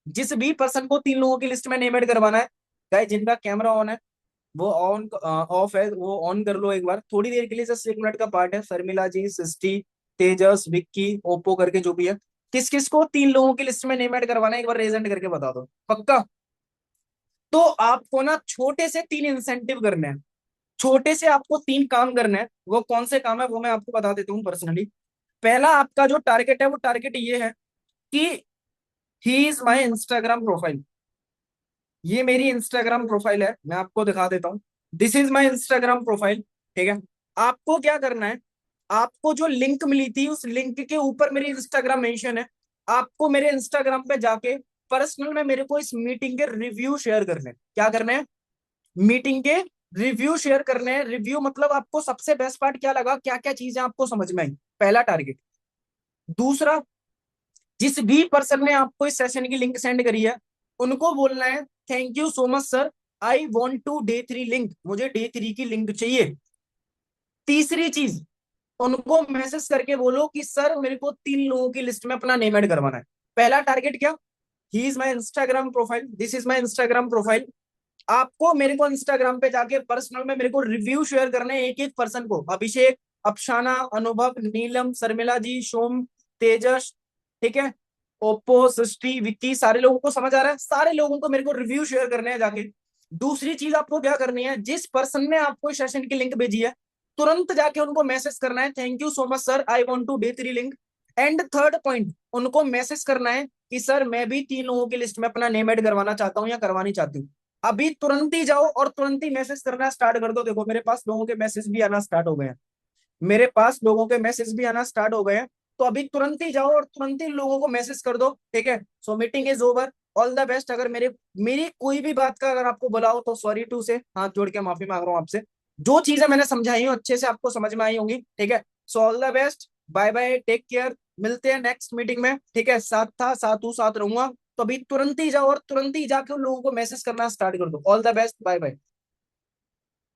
जिस भी पर्सन को 3 लोगों की लिस्ट में नेम ऐड करवाना है, गाइस जिनका कैमरा ऑन है वो ऑन, ऑफ है वो ऑन कर लो एक बार थोड़ी देर के लिए, जस्ट 1 मिनट का पार्ट है। शर्मिला जी, सृष्टि, तेजस, विक्की, ओप्पो करके जो भी है, किस किस को 3 लोगों की लिस्ट में नेम ऐड करवाना है एक बार रेज हैंड करके बता दो, पक्का? तो आपको ना छोटे से 3 इंसेंटिव करने हैं, छोटे से आपको 3 काम करने हैं। वो कौन से काम है वो मैं आपको बता देता हूँ पर्सनली। पहला आपका जो टारगेट है वो टारगेट ये है कि he is my Instagram profile. ये मेरी इंस्टाग्राम प्रोफाइल है, मैं आपको दिखा देता हूँ। This is my Instagram profile. ठीक है। आपको क्या करना है, आपको जो लिंक मिली थी उस लिंक के ऊपर मेरी इंस्टाग्राम मेंशन है, आपको मेरे इंस्टाग्राम पे जाके पर्सनल में मेरे को इस मीटिंग के रिव्यू शेयर करने हैं। क्या करने हैं? मीटिंग के रिव्यू शेयर करने हैं। रिव्यू मतलब आपको सबसे बेस्ट पार्ट क्या लगा, क्या क्या चीजें आपको समझ में आई, पहला टारगेट। दूसरा, जिस भी पर्सन ने आपको इस सेशन की लिंक सेंड करी है उनको बोलना है thank you so much sir, I want to day 3 link, मुझे डे 3 की लिंक चाहिए। तीसरी चीज, उनको मैसेज करके बोलो कि सर मेरे को 3 लोगों की लिस्ट में अपना नेम ऐड करवाना है। पहला टारगेट क्या, he is my Instagram profile, this is my Instagram profile. आपको मेरे को इंस्टाग्राम पे जाके पर्सनल में मेरे को रिव्यू शेयर करने हैं एक एक पर्सन को, अभिषेक, अफशाना, अनुभव, नीलम, शर्मिला जी, सोम, तेजस, ठीक है, ओप्पो, सृष्टि, विक्की, सारे लोगों को समझ आ रहा है? सारे लोगों को मेरे को रिव्यू शेयर करने हैं जाके। दूसरी चीज आपको क्या करनी है, जिस पर्सन ने आपको सेशन की लिंक भेजी है तुरंत जाके उनको मैसेज करना है thank you so much sir, I want to day 3 link. And third point, उनको मैसेज करना है कि सर मैं भी 3 लोगों की लिस्ट में अपना नेम ऐड करवाना चाहता हूँ या करवानी चाहती हूँ। अभी तुरंत ही जाओ और तुरंत ही मैसेज करना स्टार्ट कर दो। देखो मेरे पास लोगों के मैसेज भी आना स्टार्ट हो गए हैं, मेरे पास लोगों के मैसेज भी आना स्टार्ट हो गए हैं। तो अभी तुरंत ही जाओ और तुरंत ही लोगों को मैसेज कर दो। ठीक है। So meeting is over, all the best. अगर मेरी कोई भी बात का अगर आपको बुलाओ तो सॉरी टू से, हाथ जोड़ के माफी मांग रहा हूँ आपसे। जो चीजें मैंने समझाई हूँ अच्छे से आपको समझ में आई होंगी। ठीक है। So all the best, bye bye, take care, मिलते हैं नेक्स्ट मीटिंग में। ठीक है। साथ था, साथ हूँ, साथ रहूंगा। तो अभी तुरंत ही जाओ और तुरंत ही जाके उन लोगों को मैसेज करना स्टार्ट कर दो। All the best, bye bye.